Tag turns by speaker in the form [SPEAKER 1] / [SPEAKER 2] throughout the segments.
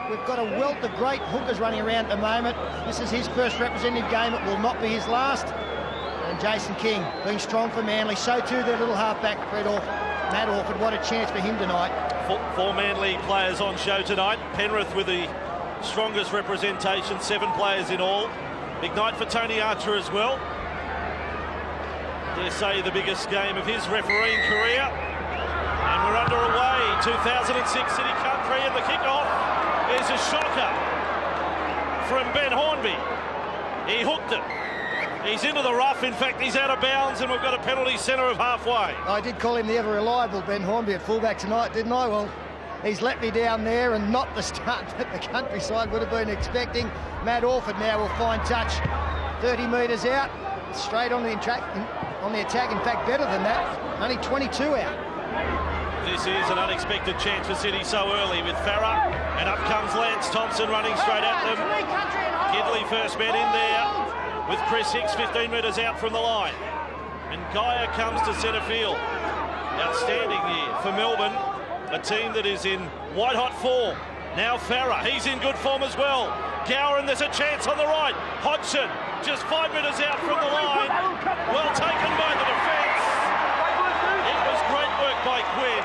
[SPEAKER 1] We've got a wealth of great hookers running around at the moment. This is his first representative game. It will not be his last. And Jason King being strong for Manly. So too their little halfback, Matt Orford. What a chance for him tonight.
[SPEAKER 2] Four Manly players on show tonight. Penrith with the strongest representation, 7 players in all. Big night for Tony Archer as well. Dare say the biggest game of his refereeing career. And we're underway. 2006 City Country, and the kickoff is a shocker from Ben Hornby. He hooked it. He's into the rough. In fact, he's out of bounds, and we've got a penalty centre of halfway.
[SPEAKER 1] I did call him the ever-reliable Ben Hornby at fullback tonight, didn't I? Well, he's let me down there, and not the start that the countryside would have been expecting. Matt Orford now will find touch 30 metres out, straight on the attack. In fact, better than that. Only 22 out.
[SPEAKER 2] This is an unexpected chance for City so early with Farah, and up comes Lance Thompson running straight at them. Gidley first man in there with Chris Hicks 15 metres out from the line. And Gaia comes to centre field. Outstanding year for Melbourne, a team that is in white-hot form. Now Farah, he's in good form as well. Gowran, there's a chance on the right. Hodgson, just 5 metres out from the line. Well taken by the defence. It was great work by Quinn.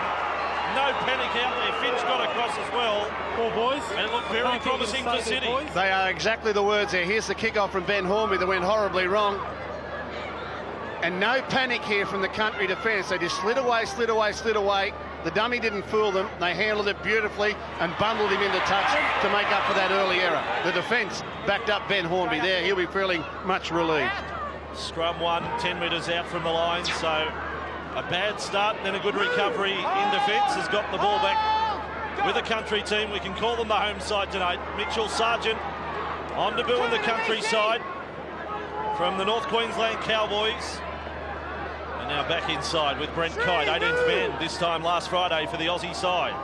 [SPEAKER 2] No panic out there. Finch got across as well.
[SPEAKER 3] Poor boys.
[SPEAKER 2] And it looked very promising for City.
[SPEAKER 4] They are exactly the words there. Here's the kick-off from Ben Hornby that went horribly wrong. And no panic here from the country defence. They just slid away. The dummy didn't fool them. They handled it beautifully and bundled him into touch to make up for that early error. The defence backed up Ben Hornby there. He'll be feeling much relieved.
[SPEAKER 2] Scrum 1, 10 metres out from the line, so a bad start and then a good recovery in defence has got the ball back with the country team. We can call them the home side tonight. Mitchell Sargent on debut in the countryside from the North Queensland Cowboys. And now back inside with Brent Kite, 18th man this time last Friday for the Aussie side.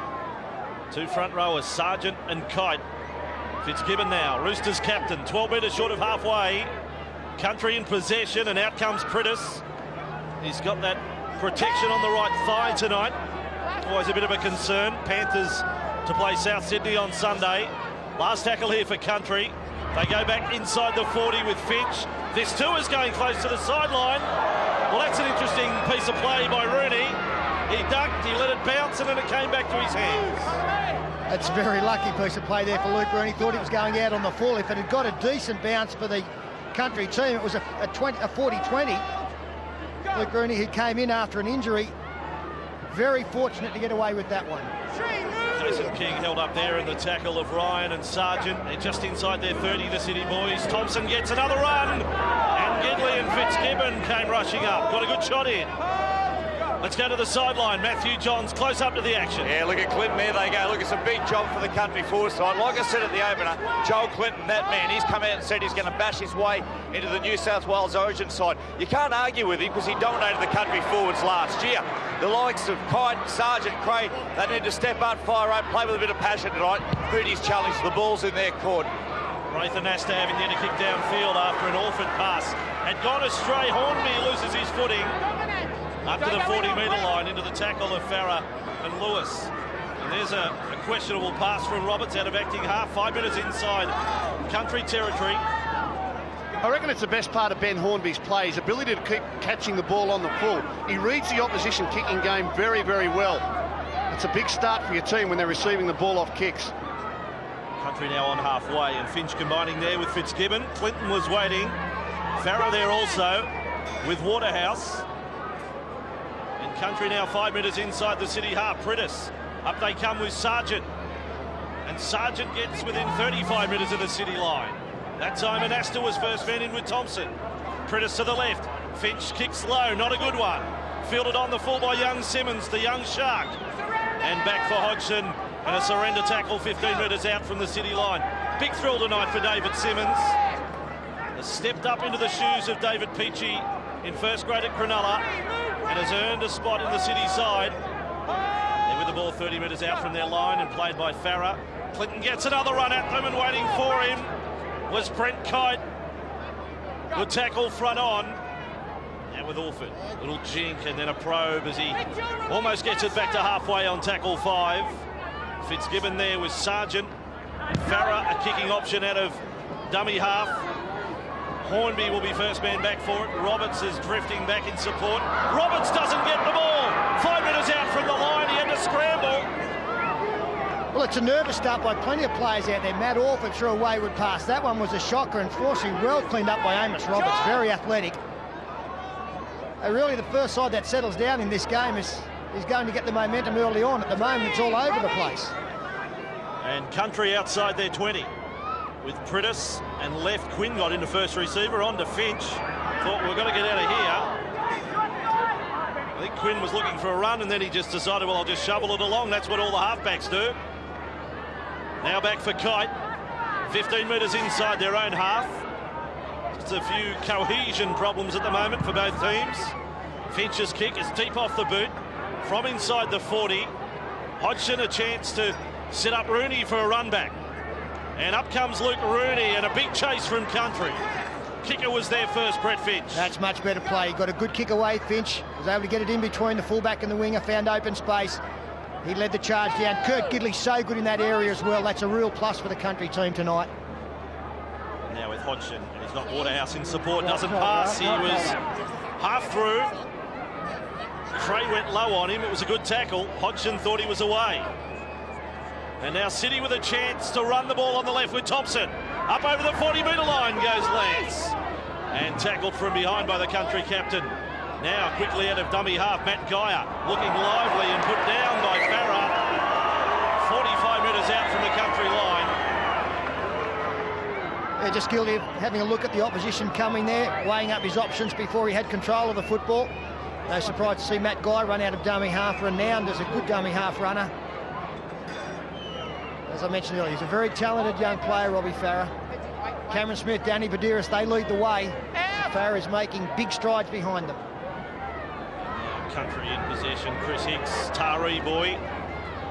[SPEAKER 2] 2 front rowers, Sargent and Kite. Fitzgibbon now, Roosters captain, 12 metres short of halfway. Country in possession, and out comes Priddis. He's got that protection on the right thigh tonight. Always a bit of a concern. Panthers to play South Sydney on Sunday. Last tackle here for Country. They go back inside the 40 with Finch. This too is going close to the sideline. Well, that's an interesting piece of play by Rooney. He ducked, he let it bounce, and then it came back to his hands.
[SPEAKER 1] That's a very lucky piece of play there for Luke Rooney. Thought it was going out on the full. If it had got a decent bounce for the country team, it was a 40-20. Luke Rooney, who came in after an injury, very fortunate to get away with that one.
[SPEAKER 2] Jason King held up there in the tackle of Ryan and Sargent. They're just inside their 30, the City boys. Thompson gets another run, and Gidley and Fitzgibbon came rushing up. Got a good shot in. Let's go to the sideline. Matthew Johns close up to the action.
[SPEAKER 5] Yeah, look at Clinton, there they go. Look, it's a big job for the country forward side. Like I said at the opener, Joel Clinton, that man, he's come out and said he's going to bash his way into the New South Wales Origin side. You can't argue with him because he dominated the country forwards last year. The likes of Kite, Sargent, Cray, they need to step up, fire up, play with a bit of passion tonight. Booty's challenge, the ball's in their court.
[SPEAKER 2] Rathan Asta having to kick downfield after an Orford pass. Had gone astray. Hornby loses his footing up to the 40-metre line into the tackle of Farah and Lewis. And there's a questionable pass from Roberts out of acting half. 5 minutes inside country territory.
[SPEAKER 4] I reckon it's the best part of Ben Hornby's play, his ability to keep catching the ball on the full. He reads the opposition kicking game very, very well. It's a big start for your team when they're receiving the ball off kicks.
[SPEAKER 2] Country now on halfway, and Finch combining there with Fitzgibbon. Clinton was waiting. Farah there also with Waterhouse. And Country now 5 metres inside the City half. Priddis. Up they come with Sargent. And Sargent gets within 35 metres of the City line. That time Anasta was first man in with Thompson. Priddis to the left. Finch kicks low, not a good one. Fielded on the full by Young Simmons, the young shark. And back for Hodgson. And a surrender tackle 15 metres out from the City line. Big thrill tonight for David Simmons. Has stepped up into the shoes of David Peachey in first grade at Cronulla and has earned a spot in the City side. They're with the ball 30 metres out from their line and played by Farah. Clinton gets another run at them, and waiting for him was Brent Kite. Good tackle front on. Now with Orford. Little jink and then a probe as he almost gets it back to halfway on tackle 5. Fitzgibbon there with Sargent. Farah, a kicking option out of dummy half. Hornby will be first man back for it. Roberts is drifting back in support. Roberts doesn't get the ball. 5 metres out from the line. He had to scramble.
[SPEAKER 1] Well, it's a nervous start by plenty of players out there. Matt Orford threw a wayward pass. That one was a shocker and fortunately well cleaned up by Amos Roberts. Very athletic. Really the first side that settles down in this game is going to get the momentum early on. At the moment, it's all over the place.
[SPEAKER 2] And Country outside their 20. With Pritis and left, Quinn got into first receiver, on to Finch. Thought we're going to get out of here. I think Quinn was looking for a run and then he just decided, well, I'll just shovel it along. That's what all the halfbacks do. Now back for Kite. 15 metres inside their own half. Just a few cohesion problems at the moment for both teams. Finch's kick is deep off the boot from inside the 40. Hodgson a chance to set up Rooney for a run back. And up comes Luke Rooney and a big chase from Country. Kicker was there first, Brett Finch.
[SPEAKER 1] That's much better play. He got a good kick away, Finch. Was able to get it in between the fullback and the winger, found open space. He led the charge down. Kurt Gidley's so good in that area as well. That's a real plus for the Country team tonight.
[SPEAKER 2] Now with Hodgson, and he's got Waterhouse in support. Doesn't pass. He was half through. Trey went low on him. It was a good tackle. Hodgson thought he was away. And now City with a chance to run the ball on the left with Thompson. Up over the 40-metre line goes Lance. And tackled from behind by the Country captain. Now quickly out of dummy half, Matt Geyer looking lively and put down by Farah. 45 metres out from the Country line.
[SPEAKER 1] Yeah, just guilty of having a look at the opposition coming there, weighing up his options before he had control of the football. No surprise to see Matt Geyer run out of dummy half. Renowned as a good dummy half runner. As I mentioned earlier, he's a very talented young player, Robbie Farah. Cameron Smith, Danny Badiris, they lead the way. Farah is making big strides behind them.
[SPEAKER 2] Country in possession. Chris Hicks, Taree boy.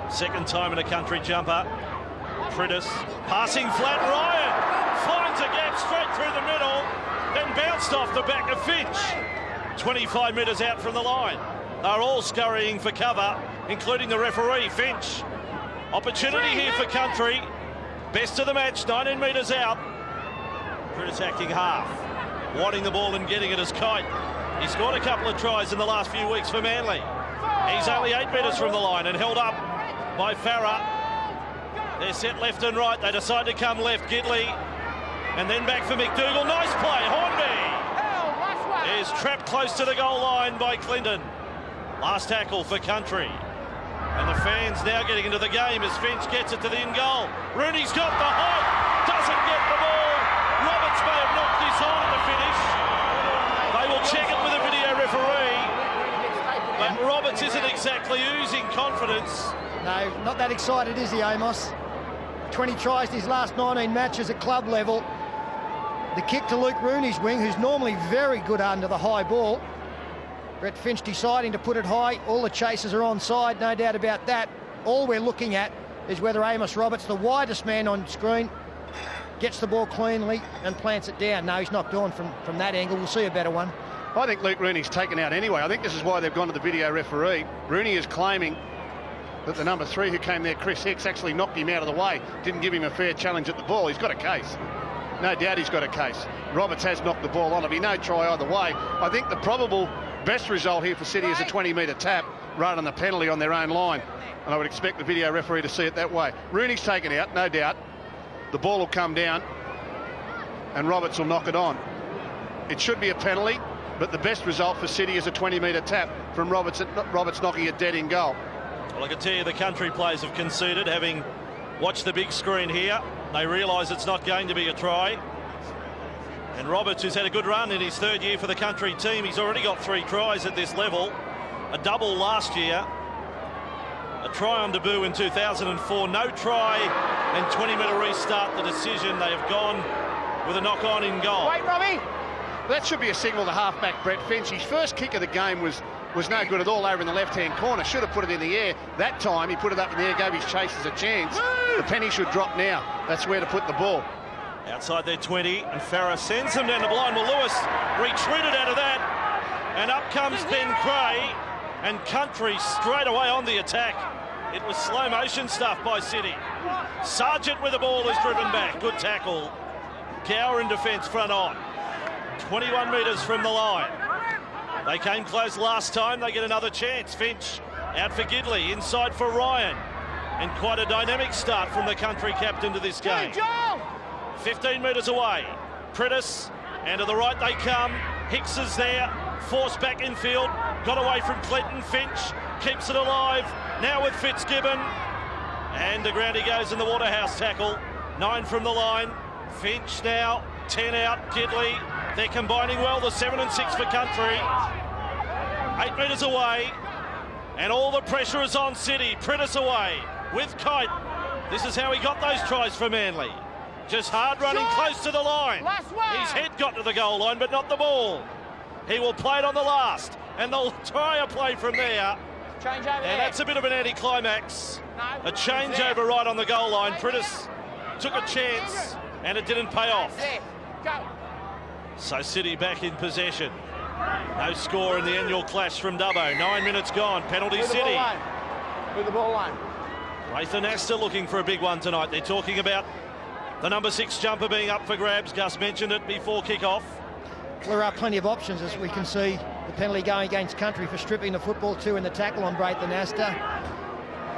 [SPEAKER 2] Second time in a Country jumper. Pritis passing flat. Ryan finds a gap straight through the middle, then bounced off the back of Finch. 25 metres out from the line. They're all scurrying for cover, including the referee, Finch. Opportunity here for Country. Best of the match, 19 metres out. Pritis acting half, wanting the ball and getting it as Kite. He scored a couple of tries in the last few weeks for Manly. He's only 8 metres from the line and held up by Farah. They're set left and right. They decide to come left. Gidley. And then back for McDougall. Nice play. Hornby is trapped close to the goal line by Clinton. Last tackle for Country. And the fans now getting into the game as Finch gets it to the in goal. Rooney's got the height. Doesn't get the ball. Roberts may have knocked this on at the finish. They will check it with a video referee. But Roberts isn't exactly oozing confidence.
[SPEAKER 1] No, not that excited, is he, Amos? 20 tries in his last 19 matches at club level. The kick to Luke Rooney's wing, who's normally very good under the high ball. Brett Finch deciding to put it high. All the chasers are onside, no doubt about that. All we're looking at is whether Amos Roberts, the widest man on screen, gets the ball cleanly and plants it down. No, he's knocked on from that angle. We'll see a better one.
[SPEAKER 4] I think Luke Rooney's taken out anyway. I think this is why they've gone to the video referee. Rooney is claiming that the number 3 who came there, Chris Hicks, actually knocked him out of the way, didn't give him a fair challenge at the ball. He's got a case. No doubt he's got a case. Roberts has knocked the ball on. It'll be no try either way. I think the probable best result here for City is a 20-metre tap rather than a penalty on their own line. And I would expect the video referee to see it that way. Rooney's taken out, no doubt. The ball will come down and Roberts will knock it on. It should be a penalty, but the best result for City is a 20-metre tap from Roberts knocking it dead in goal.
[SPEAKER 2] Well, I can tell you the Country players have conceded, having watched the big screen here. They realise it's not going to be a try. And Roberts, who's had a good run in his third year for the Country team, he's already got 3 tries at this level. A double last year. A try on debut in 2004. No try and 20-metre restart the decision. They have gone with a knock-on in goal.
[SPEAKER 4] Wait, Robbie! That should be a signal to halfback Brett Finch. His first kick of the game was no good at all over in the left-hand corner. Should have put it in the air. That time he put it up in the air, gave his chasers a chance. The penny should drop now. That's where to put the ball.
[SPEAKER 2] Outside their 20, and Farah sends them down the blind. Well, Lewis retreated out of that, and up comes Ben Creagh, and Country straight away on the attack. It was slow motion stuff by City. Sargent with the ball is driven back. Good tackle. Gower in defence, front on. 21 metres from the line. They came close last time. They get another chance. Finch out for Gidley. Inside for Ryan. And quite a dynamic start from the country captain to this game. 15 metres away. Pritis, and to the right they come. Hicks is there. Forced back infield. Got away from Clinton. Finch keeps it alive. Now with Fitzgibbon. And to ground he goes in the Waterhouse tackle. 9 from the line. Finch now. 10 out. Gidley. They're combining well. The 7 and 6 for country. 8 metres away. And all the pressure is on City. Pritis away with Kite. This is how he got those tries for Manly. Just hard running close to the line. His head got to the goal line, but not the ball. He will play it on the last, and they'll try a play from there. And that's a bit of an anticlimax. A changeover right on the goal line. Pritis took a chance, and it didn't pay off. So City back in possession. No score in the annual clash from Dubbo. 9 minutes gone. Penalty City.
[SPEAKER 3] With the ball line.
[SPEAKER 2] Rathan Astor looking for a big one tonight. They're talking about the number 6 jumper being up for grabs. Gus mentioned it before kick-off.
[SPEAKER 1] There are plenty of options, as we can see. The penalty going against country for stripping the football too in the tackle on Rathan Astor.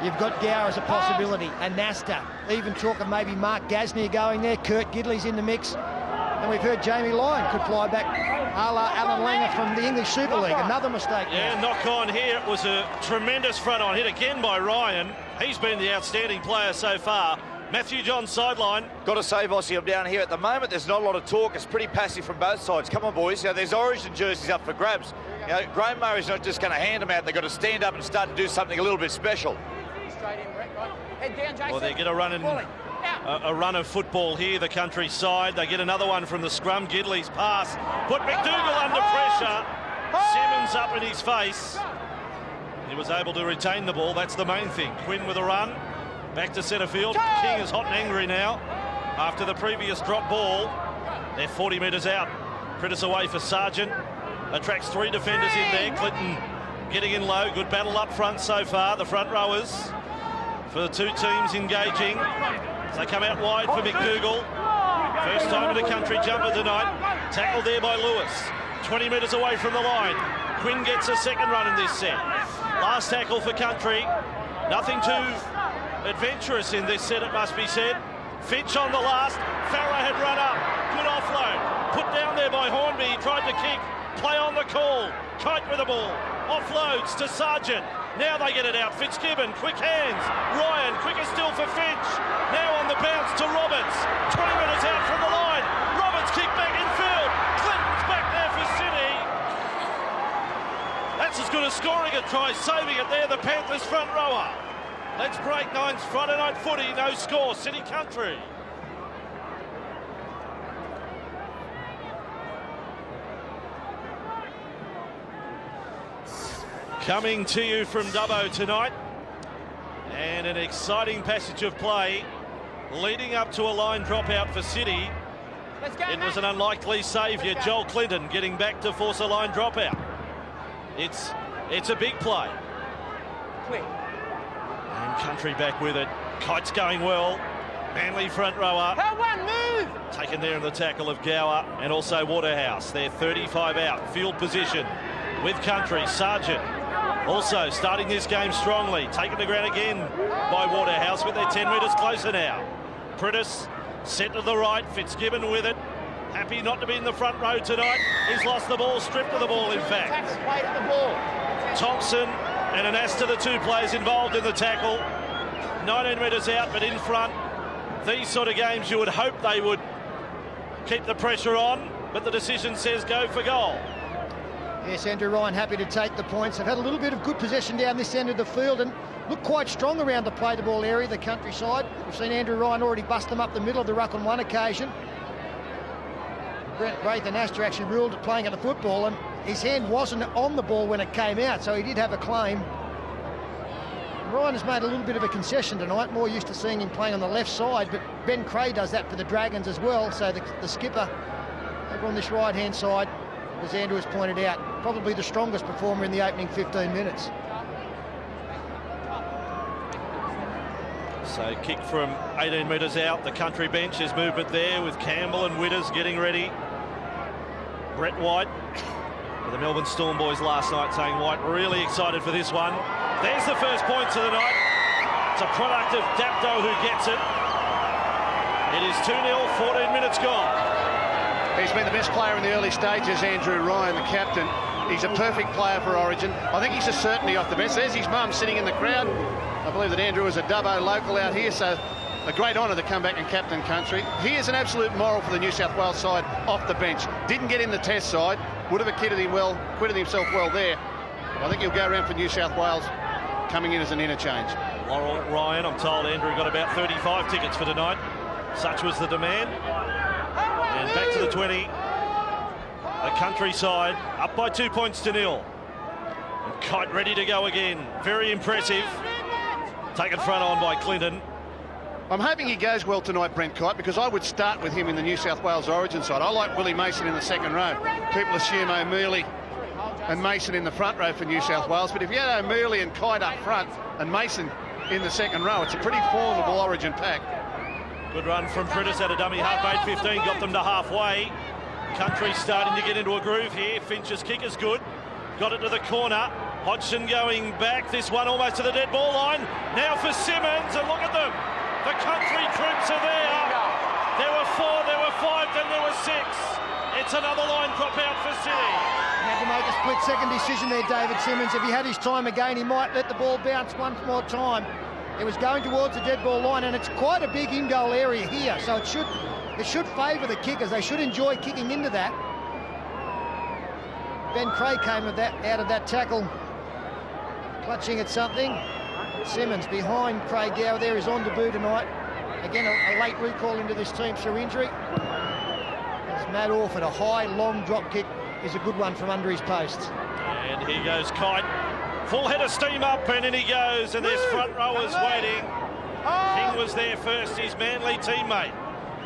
[SPEAKER 1] You've got Gower as a possibility, and Astor. Even talk of maybe Mark Gasnier going there. Kurt Gidley's in the mix. And we've heard Jamie Lyon could fly back a la Alan Langer from the English Super League. Another mistake.
[SPEAKER 2] Yeah, knock on here. It was a tremendous front on hit again by Ryan. He's been the outstanding player so far. Matthew John sideline.
[SPEAKER 5] Got to say, Bossy, I'm down here at the moment. There's not a lot of talk. It's pretty passive from both sides. Come on, boys. You know, there's Origin jerseys up for grabs. You know, Graham Murray's not just going to hand them out. They've got to stand up and start to do something a little bit special.
[SPEAKER 2] Well, they get a run in. A run of football here, the countryside. They get another one from the scrum. Gidley's pass. Put McDougall under pressure. Simmons up in his face. He was able to retain the ball. That's the main thing. Quinn with a run. Back to centre field. King is hot and angry now after the previous drop ball. They're 40 metres out. Pritis away for Sargent. Attracts 3 defenders in there. Clinton getting in low. Good battle up front so far. The front rowers for the 2 teams engaging. They come out wide for McDougall. First time in a country jumper tonight. Tackled there by Lewis. 20 metres away from the line. Quinn gets a second run in this set. Last tackle for country. Nothing too adventurous in this set, it must be said. Finch on the last. Farah had run up. Good offload. Put down there by Hornby. He tried to kick. Play on the call. Kite with the ball. Offloads to Sargent. Now they get it out. Fitzgibbon, quick hands. Ryan, quicker still for Finch. Now on the bounce to Roberts. 20 minutes out from the line. Roberts kick back infield. Clinton's back there for City. That's as good as scoring a try. Saving it there, the Panthers front rower. Let's break Nine's Friday night footy. No score. City country. Coming to you from Dubbo tonight, and an exciting passage of play leading up to a line dropout for City. It was an unlikely saviour, Joel Clinton, getting back to force a line dropout. It's a big play. And country back with it. Kite's going well. Manly front rower. Taken there in the tackle of Gower and also Waterhouse. They're 35 out. Field position with country. Sargent. Also starting this game strongly, taken to ground again by Waterhouse, but they're 10 metres closer now. Pritis set to the right, Fitzgibbon with it. Happy not to be in the front row tonight. He's lost the ball, stripped of the ball in fact. Thompson and an Astor, the 2 players involved in the tackle. 19 metres out, but in front. These sort of games you would hope they would keep the pressure on, but the decision says go for goal.
[SPEAKER 1] Yes, Andrew Ryan happy to take the points. They've had a little bit of good possession down this end of the field and look quite strong around the play-the-ball area, the countryside. We've seen Andrew Ryan already bust them up the middle of the ruck on one occasion. Rathan Astor actually ruled it playing at the football, and his hand wasn't on the ball when it came out, so he did have a claim. Ryan has made a little bit of a concession tonight, more used to seeing him playing on the left side, but Ben Creagh does that for the Dragons as well, so the skipper over on this right-hand side, as Andrew has pointed out, probably the strongest performer in the opening 15 minutes.
[SPEAKER 2] So kick from 18 metres out. The country bench, there's movement there with Campbell and Witters getting ready. Brett White, with the Melbourne Storm boys last night saying White really excited for this one. There's the first points of the night. It's a product of Dapto who gets it. It is 2-0, 14 minutes gone.
[SPEAKER 4] He's been the best player in the early stages, Andrew Ryan, the captain. He's a perfect player for Origin. I think he's a certainty off the bench. There's his mum sitting in the crowd. I believe that Andrew is a Dubbo local out here, so a great honour to come back and captain country. He is an absolute moral for the New South Wales side off the bench. Didn't get in the test side. Would have acquitted himself well there. I think he'll go around for New South Wales coming in as an interchange.
[SPEAKER 2] Laurel Ryan, I'm told Andrew got about 35 tickets for tonight. Such was the demand. And back to the 20. The countryside up by 2 points to 0. And Kite ready to go again. Very impressive. Taken front on by Clinton.
[SPEAKER 4] I'm hoping he goes well tonight, Brent Kite, because I would start with him in the New South Wales Origin side. I like Willie Mason in the second row. People assume O'Mealy and Mason in the front row for New South Wales, but if you had O'Mealy and Kite up front and Mason in the second row, it's a pretty formidable Origin pack.
[SPEAKER 2] Good run from Pritis at a dummy half, 8-15, got them to halfway. Country starting to get into a groove here. Finch's kick is good. Got it to the corner. Hodgson going back. This one almost to the dead ball line. Now for Simmons, and look at them. The country troops are there. There were 4, there were 5, then there were 6. It's another line drop out for City.
[SPEAKER 1] He had to make a split-second decision there, David Simmons. If he had his time again, he might let the ball bounce one more time. It was going towards the dead ball line, and it's quite a big in-goal area here, so it should favour the kickers. They should enjoy kicking into that. Ben Creagh came out of that tackle, clutching at something. Simmons behind Craig Gower there is on debut tonight. Again, a late recall into this team through injury. As Matt Orford, a high, long drop kick is a good one from under his post.
[SPEAKER 2] And here goes Kite. Full head of steam up, and in he goes, and there's front rowers waiting. King was there first, his Manly teammate.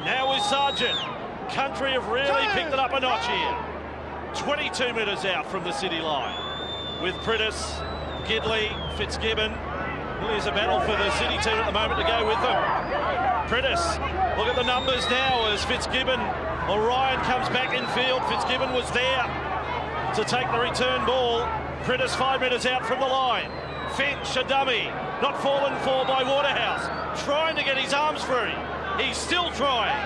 [SPEAKER 2] Now is Sargent. Country have really picked it up a notch here. 22 metres out from the city line. With Pritis, Gidley, Fitzgibbon. Really is a battle for the city team at the moment to go with them. Pritis, look at the numbers now as Fitzgibbon, Ryan comes back in field. Fitzgibbon was there to take the return ball. Pritis 5 metres out from the line. Finch, a dummy, not fallen for by Waterhouse. Trying to get his arms free. He's still trying.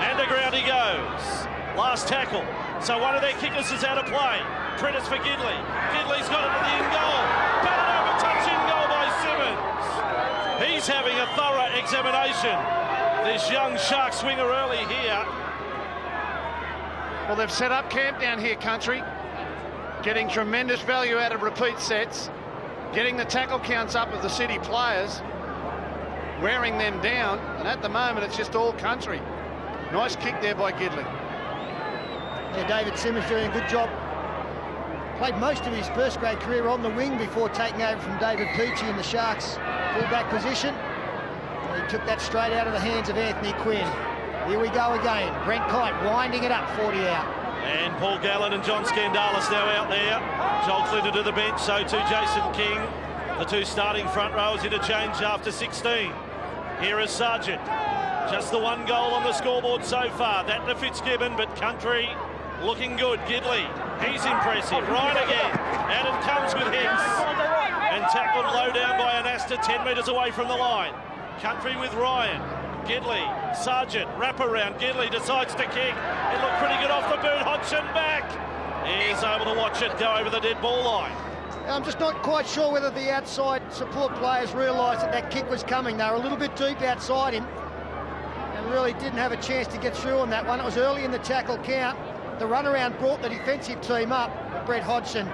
[SPEAKER 2] And the ground he goes. Last tackle. So one of their kickers is out of play. Pritis for Gidley. Gidley's got it to the in-goal. Batted over, touch in-goal by Simmons. He's having a thorough examination. This young shark swinger early here.
[SPEAKER 4] Well, they've set up camp down here, country. Getting tremendous value out of repeat sets. Getting the tackle counts up of the city players. Wearing them down. And at the moment, it's just all country. Nice kick there by Gidley.
[SPEAKER 1] Yeah, David Simmons doing a good job. Played most of his first grade career on the wing before taking over from David Peachy in the Sharks fullback position. And he took that straight out of the hands of Anthony Quinn. Here we go again. Brent Kite winding it up, 40 out.
[SPEAKER 2] And Paul Gallen and John Scandalis now out there. Joel Clinton to the bench, so too Jason King. The two starting front rows interchange after 16. Here is Sargent. Just the one goal on the scoreboard so far. That to Fitzgibbon, but country looking good. Gidley, he's impressive. Ryan again. And it comes with Hicks. And tackled low down by Anasta, 10 metres away from the line. Country with Ryan. Gidley, Sargent, wrap around. Gidley decides to kick. It looked pretty good off the boot. Hodgson back. He's able to watch it go over the dead ball line.
[SPEAKER 1] I'm just not quite sure whether the outside support players realised that kick was coming. They were a little bit deep outside him and really didn't have a chance to get through on that one. It was early in the tackle count. The runaround brought the defensive team up. Brett Hodgson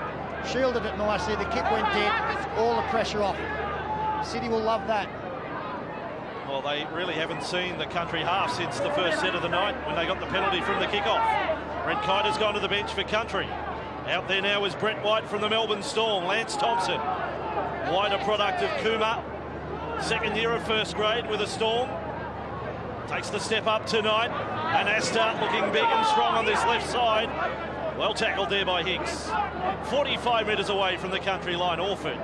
[SPEAKER 1] shielded it nicely. The kick went dead. All the pressure off. City will love that.
[SPEAKER 2] Well, they really haven't seen the country half since the first set of the night when they got the penalty from the kick-off. Brent Kite has gone to the bench for country. Out there now is Brett White from the Melbourne Storm. Lance Thompson, White a product of Cooma. Second year of first grade with a Storm. Takes the step up tonight. And Asta looking big and strong on this left side. Well tackled there by Hicks. 45 metres away from the country line. Orford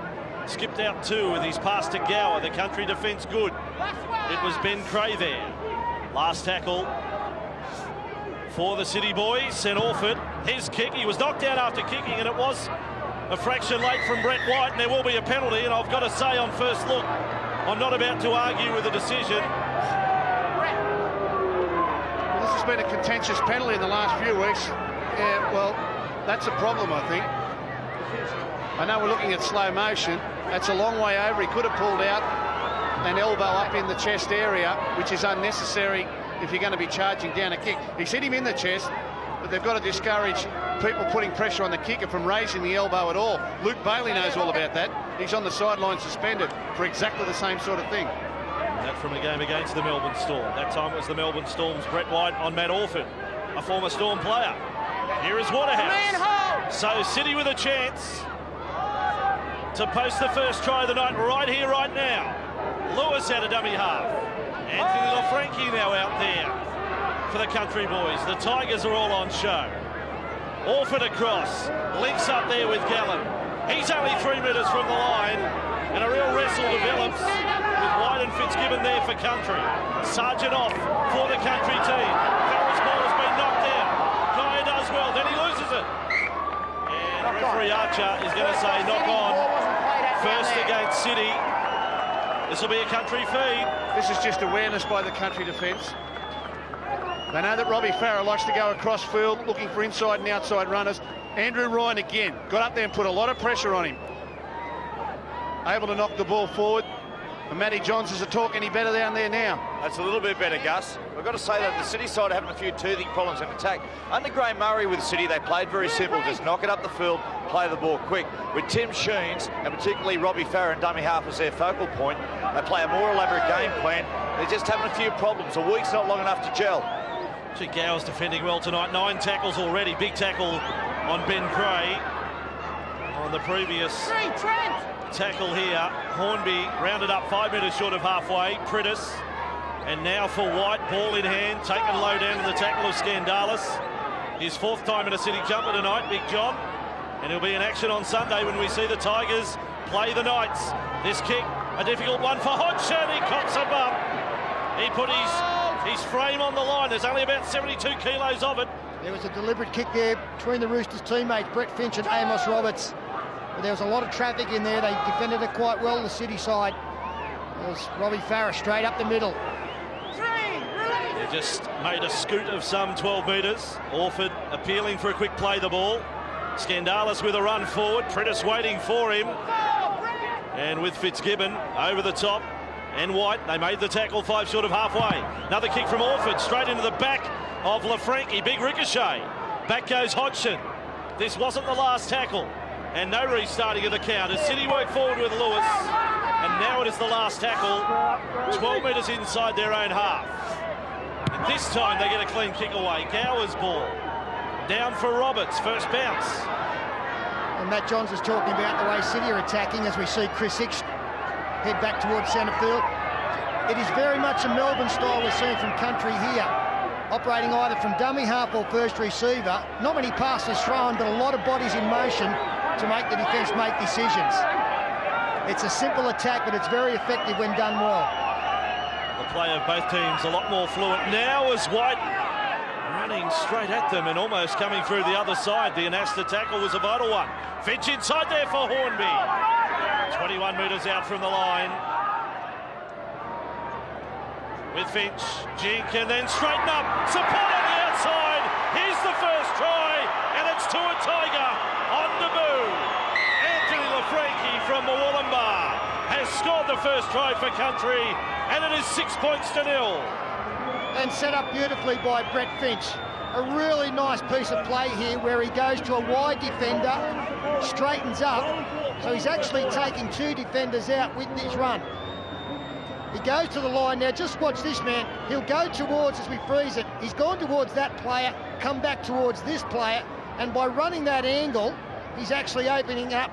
[SPEAKER 2] skipped out 2 with his pass to Gower. The country defence good. It was Ben Creagh there. Last tackle for the City boys. St Orford, his kick. He was knocked down after kicking, and it was a fraction late from Brett White, and there will be a penalty. And I've got to say, on first look, I'm not about to argue with the decision.
[SPEAKER 4] Well, this has been a contentious penalty in the last few weeks. Yeah, well, that's a problem, I think. I know we're looking at slow motion. That's a long way over. He could have pulled out an elbow up in the chest area, which is unnecessary if you're going to be charging down a kick. He's hit him in the chest, but they've got to discourage people putting pressure on the kicker from raising the elbow at all. Luke Bailey knows all about that. He's on the sideline suspended for exactly the same sort of thing.
[SPEAKER 2] That from a game against the Melbourne Storm. That time it was the Melbourne Storm's Brett White on Matt Orford, a former Storm player. Here is Waterhouse. So City with a chance to post the first try of the night right here, right now. Lewis out of dummy half. Anthony LaFranchi now out there for the Country boys. The Tigers are all on show. Orford across, links up there with Gallen. He's only 3 metres from the line, and a real wrestle develops with White and Fitzgibbon there for Country. Sargent off for the Country team. Farrell's ball has been knocked down. Kaya does well, then he loses it. And referee Archer is going to say knock on. First against City. This will be a Country feed.
[SPEAKER 4] This is just awareness by the Country defence. They know that Robbie Farrell likes to go across field, looking for inside and outside runners. Andrew Ryan again got up there and put a lot of pressure on him. Able to knock the ball forward. And Matty Johns isn't talk any better down there now.
[SPEAKER 5] That's a little bit better, Gus. I've got to say that the City side are having a few teething problems in attack. Under Graham Murray with City, they played very simple. Just knock it up the field, play the ball quick. With Tim Sheens, and particularly Robbie Farrell and dummy half as their focal point, they play a more elaborate game plan. They're just having a few problems. A week's not long enough to gel.
[SPEAKER 2] Gow's defending well tonight. 9 tackles already. Big tackle on Ben Creagh. On the previous tackle here, Hornby rounded up 5 metres short of halfway. Pritis. And now for White, ball in hand, taken low down to the tackle of Skandalis. His 4th time in a City jumper tonight, Big John. And he'll be in action on Sunday when we see the Tigers play the Knights. This kick, a difficult one for Hodgson. He cops a bump. He put his frame on the line. There's only about 72 kilos of it.
[SPEAKER 1] There was a deliberate kick there between the Roosters teammates, Brett Finch and Amos Roberts. But there was a lot of traffic in there. They defended it quite well, the City side. It was Robbie Farrell straight up the middle.
[SPEAKER 2] They just made a scoot of some 12 metres. Orford appealing for a quick play the ball. Skandalis with a run forward. Pritis waiting for him. And with Fitzgibbon over the top. And White, they made the tackle 5 short of halfway. Another kick from Orford, straight into the back of LaFranchi. Big ricochet. Back goes Hodgson. This wasn't the last tackle. And no restarting of the count as City work forward with Lewis. And now it is the last tackle. 12 metres inside their own half. And this time they get a clean kick away. Gower's ball. Down for Roberts, first bounce.
[SPEAKER 1] And Matt Johns is talking about the way City are attacking as we see Chris Hicks head back towards centre field. It is very much a Melbourne style we're seeing from Country here, operating either from dummy half or first receiver. Not many passes thrown, but a lot of bodies in motion to make the defence make decisions. It's a simple attack, but it's very effective when done well.
[SPEAKER 2] The play of both teams a lot more fluent now as White running straight at them and almost coming through the other side. The Anasta tackle was a vital one. Finch inside there for Hornby. 21 metres out from the line. With Finch, Jink, and then straighten up. Support on the outside. Here's the first try, and it's to a Tiger on debut. Anthony LaFranchi from the Wollumbar has scored the first try for Country, and it is 6 points to 0.
[SPEAKER 1] And set up beautifully by Brett Finch. A really nice piece of play here where he goes to a wide defender, straightens up, so he's actually taking 2 defenders out with his run. He goes to the line now, just watch this man, he'll go towards, as we freeze it, he's gone towards that player, come back towards this player, and by running that angle, he's actually opening up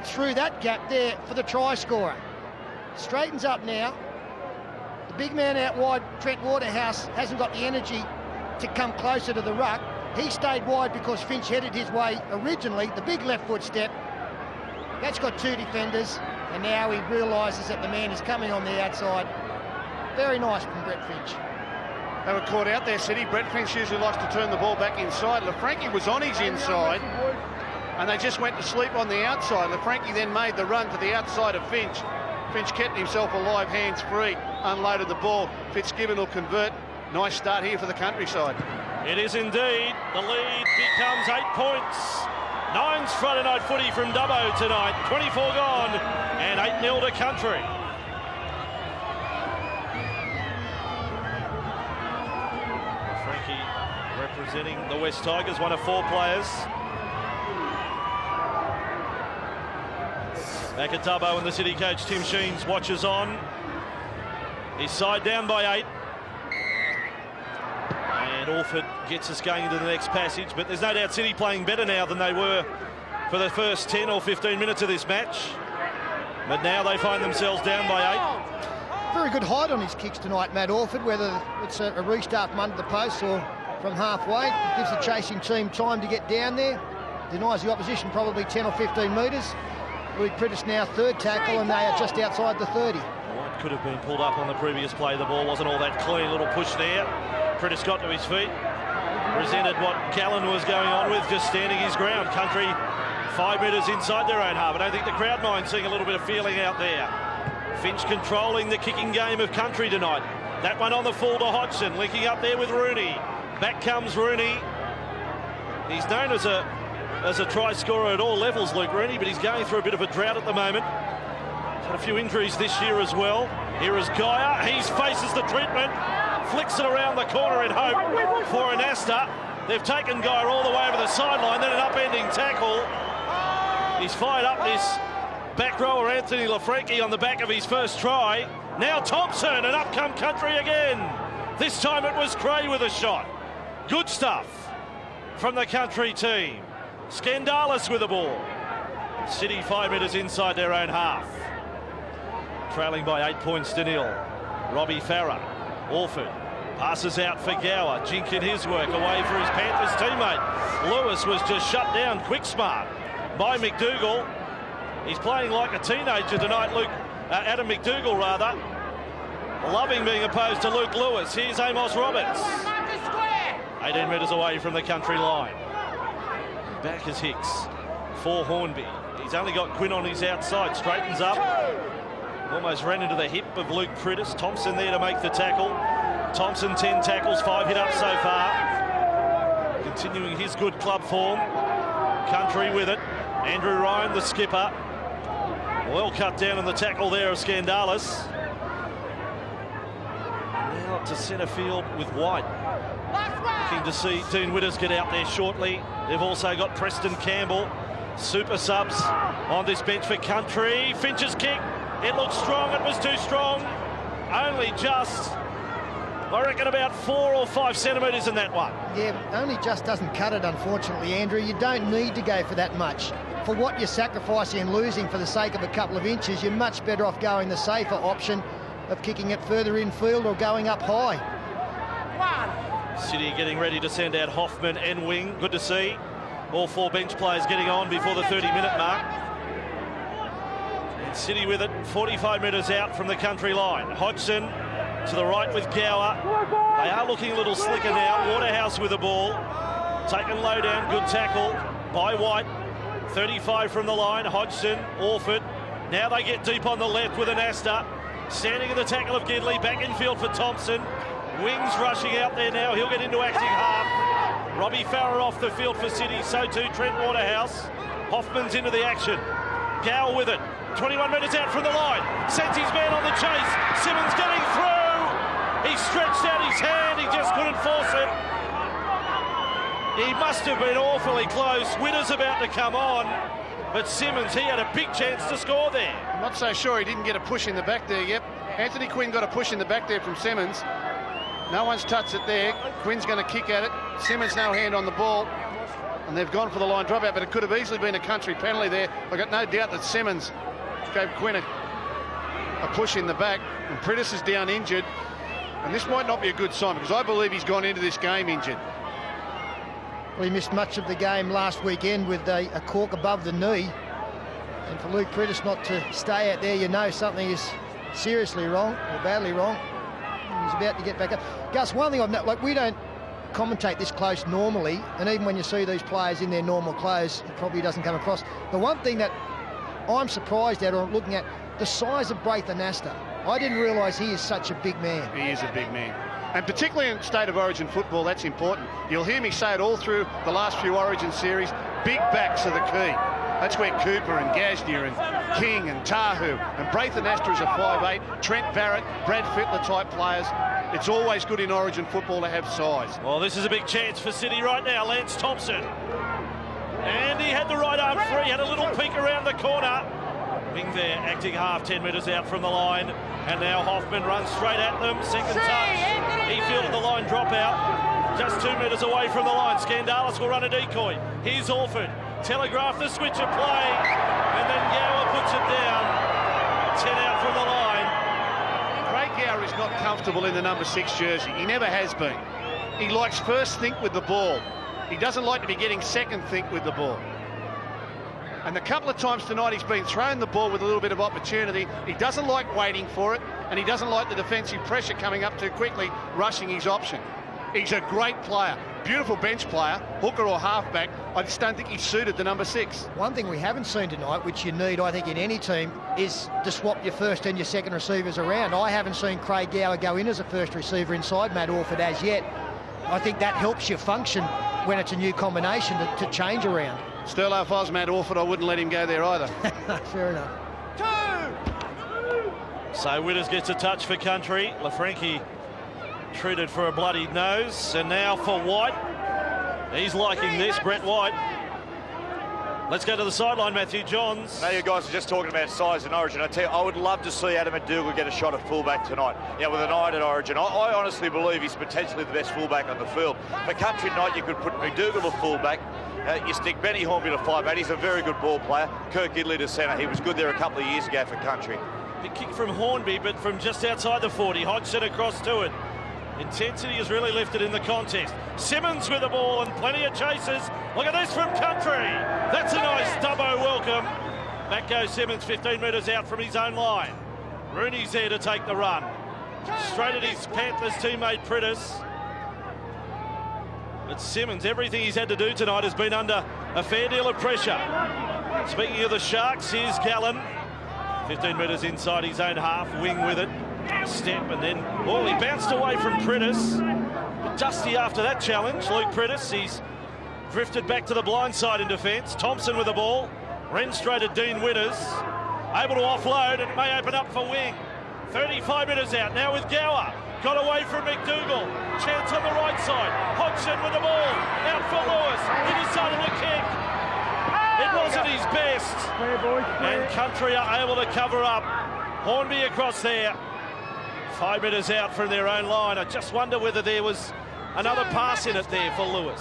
[SPEAKER 1] through that gap there for the try scorer. Straightens up now. The big man out wide, Trent Waterhouse, hasn't got the energy to come closer to the ruck. He stayed wide because Finch headed his way originally, the big left foot step. That's got 2 defenders, and now he realises that the man is coming on the outside. Very nice from Brett Finch.
[SPEAKER 4] They were caught out there, City. Brett Finch usually likes to turn the ball back inside. LaFranchi was on his inside, and they just went to sleep on the outside. LaFranchi then made the run to the outside of Finch. Finch kept himself alive, hands free, unloaded the ball. Fitzgibbon will convert. Nice start here for the Countryside.
[SPEAKER 2] It is indeed. The lead becomes 8 points. Nine's Friday night footy from Dubbo tonight. 24 gone and 8-0 to Country. Frankie representing the West Tigers, one of 4 players. Back at Dubbo, and the City coach Tim Sheens watches on. His side down by 8. And Orford gets us going into the next passage, but there's no doubt City playing better now than they were for the first 10 or 15 minutes of this match. But now they find themselves down by 8.
[SPEAKER 1] Very good height on his kicks tonight, Matt Orford, whether it's a restart from under the post or from halfway. It gives the chasing team time to get down there. Denies the opposition probably 10 or 15 metres. Luke Prittis now third tackle, and they are just outside the 30.
[SPEAKER 2] White could have been pulled up on the previous play. The ball wasn't all that clean. Little push there. Prittis got to his feet. Resented what Callan was going on with, just standing his ground. Country 5 metres inside their own half. I don't think the crowd mind seeing a little bit of feeling out there. Finch controlling the kicking game of Country tonight. That one on the full to Hodgson, linking up there with Rooney. Back comes Rooney. He's known as a try scorer at all levels, Luke Rooney, but he's going through a bit of a drought at the moment. He's had a few injuries this year as well. Here is Geyer. He faces the treatment. Flicks it around the corner in hope for Anasta. They've taken Geyer all the way over the sideline, then an upending tackle. He's fired up this back rower Anthony LaFranchi on the back of his first try. Now Thompson, and up come Country again. This time it was Cray with a shot. Good stuff from the Country team. Skandalis with the ball. City 5 metres inside their own half. Trailing by 8 points to 0. Robbie Farah. Orford passes out for Gower. Jink in his work away for his Panthers teammate. Lewis was just shut down quick smart by McDougall. He's playing like a teenager tonight, Adam McDougall rather. Loving being opposed to Luke Lewis. Here's Amos Roberts. 18 metres away from the Country line. Back is Hicks for Hornby. He's only got Quinn on his outside. Straightens up. Almost ran into the hip of Luke Prittis. Thompson there to make the tackle. Thompson 10 tackles, 5 hit up so far. Continuing his good club form. Country with it. Andrew Ryan, the skipper. Well cut down on the tackle there of Skandalis. Now to centre field with White. Looking to see Dean Witters get out there shortly. They've also got Preston Campbell. Super subs on this bench for Country. Finch's kick. It looks strong. It was too strong. Only just, I reckon, about 4 or 5 centimetres in that one.
[SPEAKER 1] Yeah, only just doesn't cut it, unfortunately, Andrew. You don't need to go for that much. For what you're sacrificing and losing for the sake of a couple of inches, you're much better off going the safer option of kicking it further infield or going up high.
[SPEAKER 2] City getting ready to send out Hoffman and Wing. Good to see. All 4 bench players getting on before the 30-minute mark. And City with it, 45 metres out from the Country line. Hodgson to the right with Gower. They are looking a little slicker now. Waterhouse with the ball. Taken low down, good tackle by White. 35 from the line, Hodgson, Orford. Now they get deep on the left with Anasta. Standing in the tackle of Gidley, back in field for Thompson. Wings rushing out there now, he'll get into acting half. Robbie Farah off the field for City, so too Trent Waterhouse. Hoffman's into the action. Gower with it, 21 metres out from the line. Sends his man on the chase. Simmons getting through. He stretched out his hand, he just couldn't force it. He must have been awfully close. Witters about to come on, but Simmons, he had a big chance to score there.
[SPEAKER 4] I'm not so sure he didn't get a push in the back there, yep. Anthony Quinn got a push in the back there from Simmons. No one's touched it there. Quinn's going to kick at it. Simmons no hand on the ball. And they've gone for the line dropout, but it could have easily been a Country penalty there. I've got no doubt that Simmons gave Quinn a push in the back. And Prittis is down injured. And this might not be a good sign, because I believe he's gone into this game injured.
[SPEAKER 1] Well, he missed much of the game last weekend with a cork above the knee. And for Luke Prittis not to stay out there, you know something is seriously wrong or badly wrong. and he's about to get back up. Gus, one thing I've noticed, like, we don't commentate this close normally, and even when you see these players in their normal clothes, it probably doesn't come across. The one thing that I'm surprised at, or looking at, the size of Braith Anasta. I didn't realise he is such a big man.
[SPEAKER 4] He is a big man. And particularly in State of Origin football, that's important. You'll hear me say it all through the last few Origin series. Big backs are the key. That's where Cooper and Gasnier and King and Tahu and Braith Anasta is a 5'8", Trent Barrett, Brad Fittler type players. It's always good in Origin football to have size.
[SPEAKER 2] Well, this is a big chance for City right now. Lance Thompson. And he had the right arm free, had a little peek around the corner. Wing there, acting half, 10 metres out from the line. And now Hoffman runs straight at them. Second touch. He fielded the line drop out. Just 2 metres away from the line. Skandalis will run a decoy. Here's Orford. Telegraph the switch of play. And then Gower puts it down. 10 out from the line.
[SPEAKER 4] Craig Gower is not comfortable in the number 6 jersey. He never has been. He likes first think with the ball. He doesn't like to be getting second think with the ball. And the couple of times tonight he's been thrown the ball with a little bit of opportunity. He doesn't like waiting for it, and he doesn't like the defensive pressure coming up too quickly, rushing his option. He's a great player, beautiful bench player, hooker or halfback. I just don't think he's suited the number 6.
[SPEAKER 1] One thing we haven't seen tonight, which you need, I think, in any team, is to swap your first and your second receivers around. I haven't seen Craig Gower go in as a first receiver inside Matt Orford as yet. I think that helps you function when it's a new combination to change around.
[SPEAKER 4] Sterlo, if I was Matt Orford, I wouldn't let him go there either.
[SPEAKER 1] Fair enough.
[SPEAKER 2] So Witters gets a touch for Country. LaFranchi treated for a bloody nose. And now for White. He's liking this, Brett White. Let's go to the sideline, Matthew Johns.
[SPEAKER 5] Now you guys are just talking about size and Origin. I tell you, I would love to see Adam McDougall get a shot at fullback tonight. Yeah, with an eye at Origin. I honestly believe he's potentially the best fullback on the field. For Country tonight, you could put McDougall to fullback. You stick Benny Hornby to 5'8". He's a very good ball player. Kirk Gidley to centre. He was good there a couple of years ago for Country.
[SPEAKER 2] Big kick from Hornby, but from just outside the 40. Hodgson across to it. Intensity is really lifted in the contest. Simmons with the ball and plenty of chases. Look at this from Country. That's a nice Dubbo welcome. Back goes Simmons, 15 metres out from his own line. Rooney's there to take the run. Straight at his Panthers teammate Priddis. But Simmons, everything he's had to do tonight has been under a fair deal of pressure. Speaking of the Sharks, here's Gallen. 15 metres inside his own half, wing with it. Step and then, well, he bounced away from Priddis. Dusty after that challenge, Luke Priddis. He's drifted back to the blind side in defence. Thompson with the ball. Ren straight at Dean Witters. Able to offload, and it may open up for wing. 35 metres out now with Gower. Got away from McDougall. Chance on the right side. Hodgson with the ball. Out for Lewis. He decided to kick. It wasn't his best. And Country are able to cover up. Hornby across there. 5 metres out from their own line. I just wonder whether there was another pass in it there for Lewis.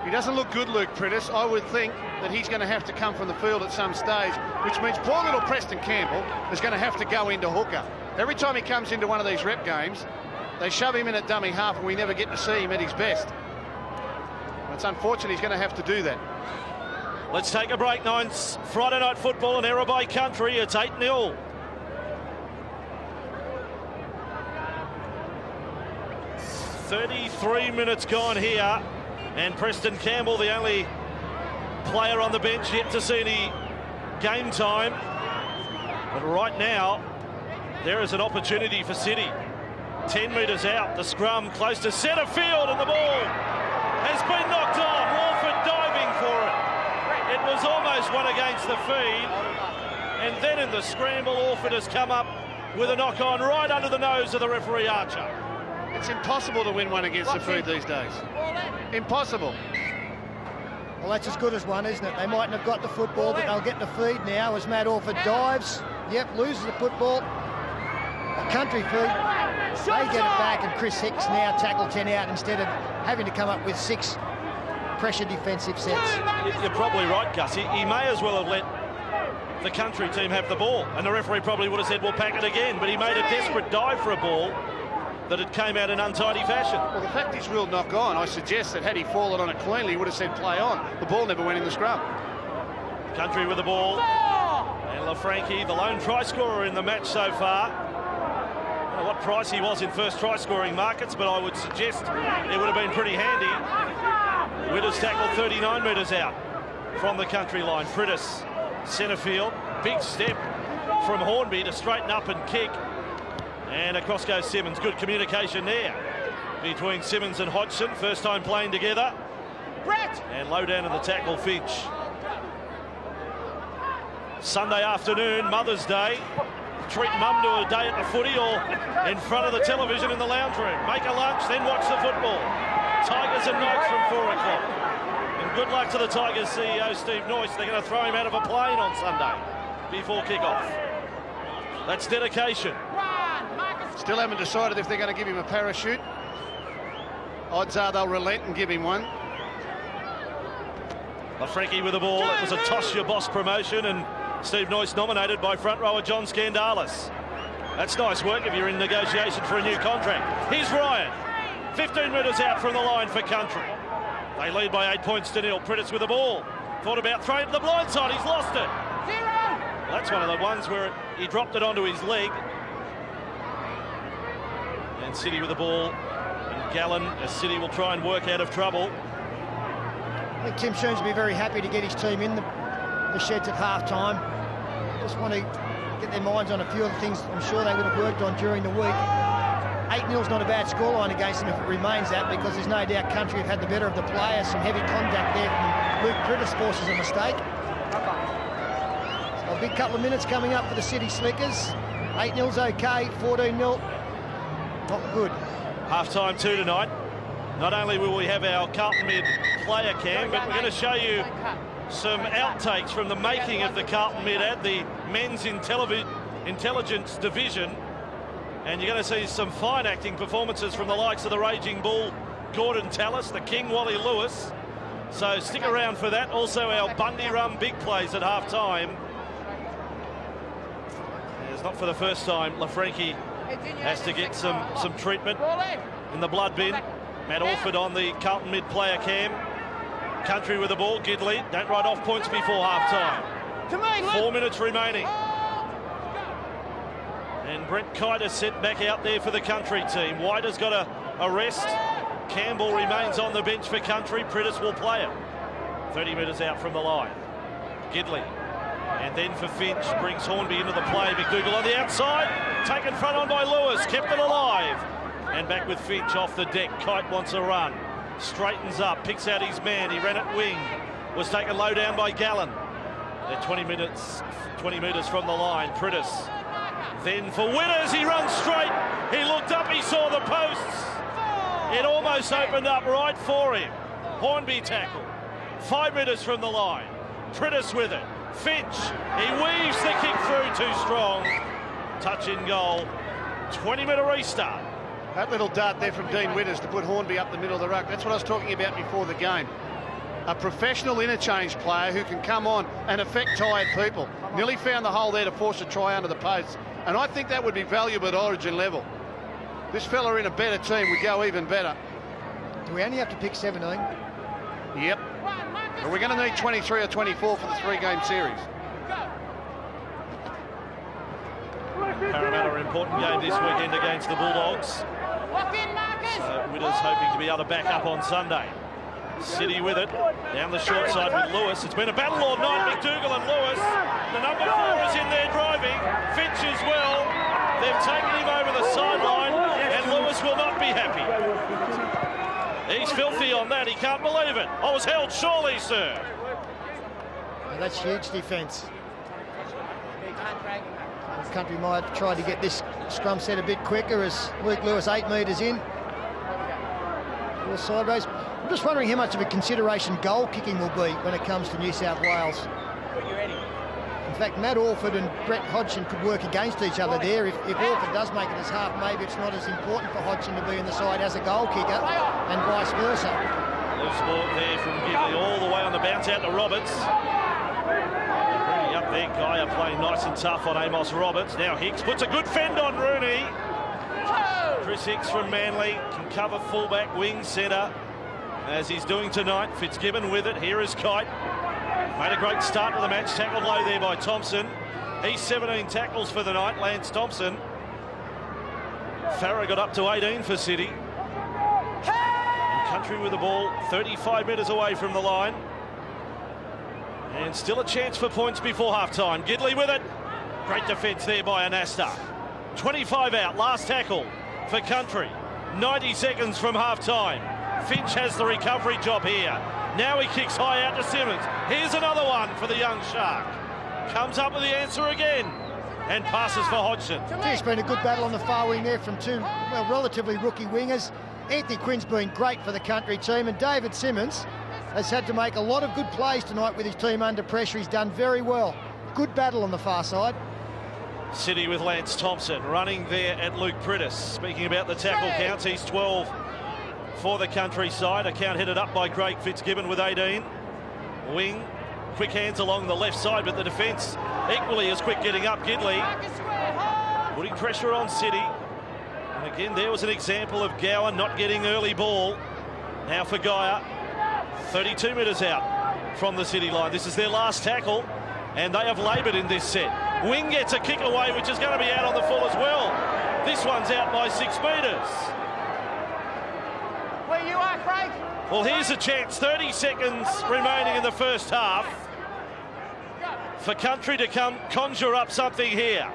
[SPEAKER 4] He doesn't look good, Luke Priddis. I would think that he's going to have to come from the field at some stage, which means poor little Preston Campbell is going to have to go into hooker. Every time he comes into one of these rep games, they shove him in at dummy half and we never get to see him at his best. It's unfortunate he's going to have to do that.
[SPEAKER 2] Let's take a break. Nines Friday night football and error by Country. It's 8-0. "33 minutes gone here, and Preston Campbell, the only player on the bench yet to see any game time. But right now, there is an opportunity for City. 10 metres out, the scrum close to centre field, and the ball has been knocked on. Walford diving for it. It was almost one against the feed, and then in the scramble, Orford has come up with a knock on right under the nose of the referee Archer.
[SPEAKER 4] It's impossible to win one against the feed these days. Impossible.
[SPEAKER 1] Well, that's as good as one, isn't it? They mightn't have got the football, but they'll get the feed now as Matt Orford dives. Yep, loses the football. A Country feed. They get it back, and Chris Hicks now tackle 10 out instead of having to come up with 6 pressure defensive sets.
[SPEAKER 2] You're probably right, Gus. He may as well have let the Country team have the ball, and the referee probably would have said, we'll pack it again, but he made a desperate dive for a ball that it came out in untidy fashion.
[SPEAKER 4] Well, the fact he's ruled knock on, I suggest that had he fallen on it cleanly, he would have said play on. The ball never went in the scrum.
[SPEAKER 2] Country with the ball. And LaFranchi, the lone try scorer in the match so far. know what price he was in first try-scoring markets, but I would suggest it would have been pretty handy. Witters tackled 39 metres out from the country line. Priddis, centre field. Big step from Hornby to straighten up and kick. And across goes Simmons. Good communication there between Simmons and Hodgson. First time playing together. And low down in the tackle, Finch. Sunday afternoon, Mother's Day. Treat mum to a day at the footy or in front of the television in the lounge room. Make a lunch, then watch the football. Tigers and Knights from 4 o'clock. And good luck to the Tigers CEO, Steve Noyce. They're going to throw him out of a plane on Sunday before kick-off. That's dedication.
[SPEAKER 4] Still haven't decided if they're going to give him a parachute. Odds are they'll relent and give him one.
[SPEAKER 2] LaFranchi with the ball. It was a toss your boss promotion, and Steve Noyce nominated by front rower John Skandalis. That's nice work if you're in negotiation for a new contract. Here's Ryan. 15 metres out from the line for country. They lead by 8 points to 0. Priddis with the ball. Thought about throwing to the blind side. He's lost it. Well, that's one of the ones where he dropped it onto his leg. And City with the ball. And Gallen, as City will try and work out of trouble.
[SPEAKER 1] I think Tim Sheens will be very happy to get his team in the sheds at half-time. Just want to get their minds on a few of the things I'm sure they would have worked on during the week. 8-0's not a bad scoreline against them if it remains that, because there's no doubt country have had the better of the players. Some heavy contact there from Luke Priddis forces a mistake. So a big couple of minutes coming up for the City Slickers. 8-0's okay, 14-0 not good.
[SPEAKER 2] Half-time 2 tonight. Not only will we have our Carlton Mid player cam, but we're going to show you some outtakes from the making of the Carlton Mid ad, the men's intelligence division. And you're going to see some fine acting performances from the likes of the Raging Bull, Gordon Tallis, the King, Wally Lewis. So stick around for that. Also our Bundy Rum big plays at half-time. It's not for the first time LaFranchi has to get some treatment in the blood bin. Matt Orford on the Carlton Mid player cam. Country with the ball. Gidley, don't write off points before half-time. 4 minutes remaining. And Brent Kite is sent back out there for the country team. White has got a rest. Campbell remains on the bench for country. Priddis will play it. 30 metres out from the line. Gidley. And then for Finch, brings Hornby into the play. McDougall on the outside. Taken front on by Lewis. Kept it alive. And back with Finch off the deck. Kite wants a run. Straightens up. Picks out his man. He ran at wing. Was taken low down by Gallen. They're 20 metres from the line. Priddis. Then for Winners, he runs straight. He looked up, he saw the posts. It almost opened up right for him. Hornby tackle. 5 metres from the line. Priddis with it. Finch, he weaves the kick through too strong. Touch in goal. 20-minute restart.
[SPEAKER 4] That little dart there from Dean Witters to put Hornby up the middle of the ruck. That's what I was talking about before the game. A professional interchange player who can come on and affect tired people. Nearly found the hole there to force a try under the post. And I think that would be valuable at Origin level. This fella in a better team would go even better.
[SPEAKER 1] Do we only have to pick 17?
[SPEAKER 4] Yep. But we're going to need 23 or 24 for the 3-game series.
[SPEAKER 2] Parramatta, an important game this weekend against the Bulldogs. So Witters hoping to be able to back up on Sunday. City with it, down the short side with Lewis. It's been a battle all night, McDougall and Lewis. The number 4 is in there driving. Finch as well. They've taken him over the sideline, and Lewis will not be happy. He's filthy on that, he can't believe it. I was held, surely, sir.
[SPEAKER 1] Well, that's huge defence. The country might try to get this scrum set a bit quicker as Luke Lewis 8 metres in. All sideways. I'm just wondering how much of a consideration goal kicking will be when it comes to New South Wales. In fact, Matt Orford and Brett Hodgson could work against each other there. If Orford does make it as half, maybe it's not as important for Hodgson to be in the side as a goal kicker, and vice versa.
[SPEAKER 2] Loose ball there from Gidley all the way on the bounce out to Roberts. Bringing up there, Gaia playing nice and tough on Amos Roberts. Now Hicks puts a good fend on Rooney. Chris Hicks from Manly can cover fullback, wing, centre, as he's doing tonight. Fitzgibbon with it. Here is Kite. Made a great start to the match. Tackled low there by Thompson. He's 17 tackles for the night, Lance Thompson. Farah got up to 18 for City. And Country with the ball 35 metres away from the line. And still a chance for points before half-time. Gidley with it. Great defence there by Anasta. 25 out, last tackle for Country. 90 seconds from half-time. Finch has the recovery job here. Now he kicks high out to Simmons. Here's another one for the young Shark. Comes up with the answer again. And passes for Hodgson.
[SPEAKER 1] It's been a good battle on the far wing there from two, well, relatively rookie wingers. Anthony Quinn's been great for the Country team, and David Simmons has had to make a lot of good plays tonight with his team under pressure. He's done very well. Good battle on the far side.
[SPEAKER 2] City with Lance Thompson running there at Luke Prittis. Speaking about the tackle counts, he's 12 for the Country side. A count headed up by Craig Fitzgibbon with 18. Wing, quick hands along the left side, but the defence equally as quick getting up. Gidley putting pressure on City. And again, there was an example of Gower not getting early ball. Now for Gaia, 32 metres out from the City line. This is their last tackle, and they have laboured in this set. Wing gets a kick away, which is going to be out on the full as well. This one's out by 6 metres.
[SPEAKER 3] Where you are, Craig?
[SPEAKER 2] Well, here's a chance. 30 seconds remaining in the first half for Country to come conjure up something here.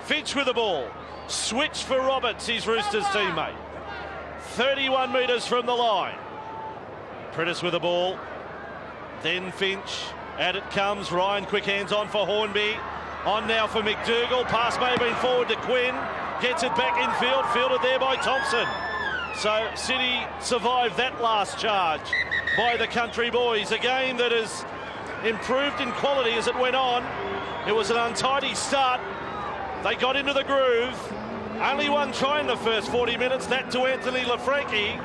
[SPEAKER 2] Finch with the ball. Switch for Roberts, his Roosters teammate. 31 metres from the line. Prittis with the ball. Then Finch. Out it comes. Ryan, quick hands on for Hornby. On now for McDougall. Pass may have been forward to Quinn. Gets it back in field. Fielded there by Thompson. So City survived that last charge by the Country boys. A game that has improved in quality as it went on. It was an untidy start. They got into the groove. Only one try in the first 40 minutes, that to Anthony Lafranchi.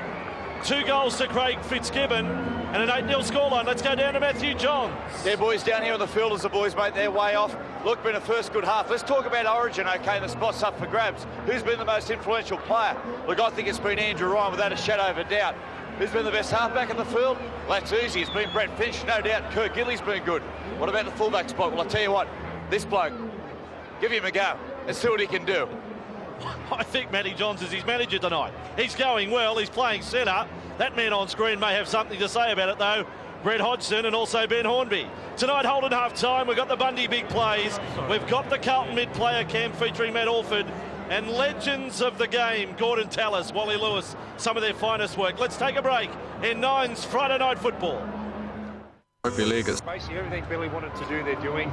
[SPEAKER 2] 2 goals to Craig Fitzgibbon and an 8-0 scoreline. Let's go down to Matthew Johns.
[SPEAKER 5] Yeah, boys, down here on the field as the boys make their way off. Look, been a first good half. Let's talk about Origin, okay? The spot's up for grabs. Who's been the most influential player? Look, I think it's been Andrew Ryan without a shadow of a doubt. Who's been the best halfback in the field? Well, that's easy. It's been Brett Finch, no doubt. Kurt Gidley's been good. What about the fullback spot? Well, I tell you what, this bloke, give him a go and see what he can do.
[SPEAKER 2] I think Matty Johns is his manager tonight. He's going well. He's playing centre. That man on screen may have something to say about it, though. Brett Hodgson and also Ben Hornby. Tonight, Holden half-time. We've got the Bundy big plays. We've got the Carlton mid-player camp featuring Matt Orford. And legends of the game, Gordon Tallis, Wally Lewis, some of their finest work. Let's take a break in Nine's Friday Night Football.
[SPEAKER 6] Rugby League is
[SPEAKER 7] basically everything Billy wanted to do, they're doing.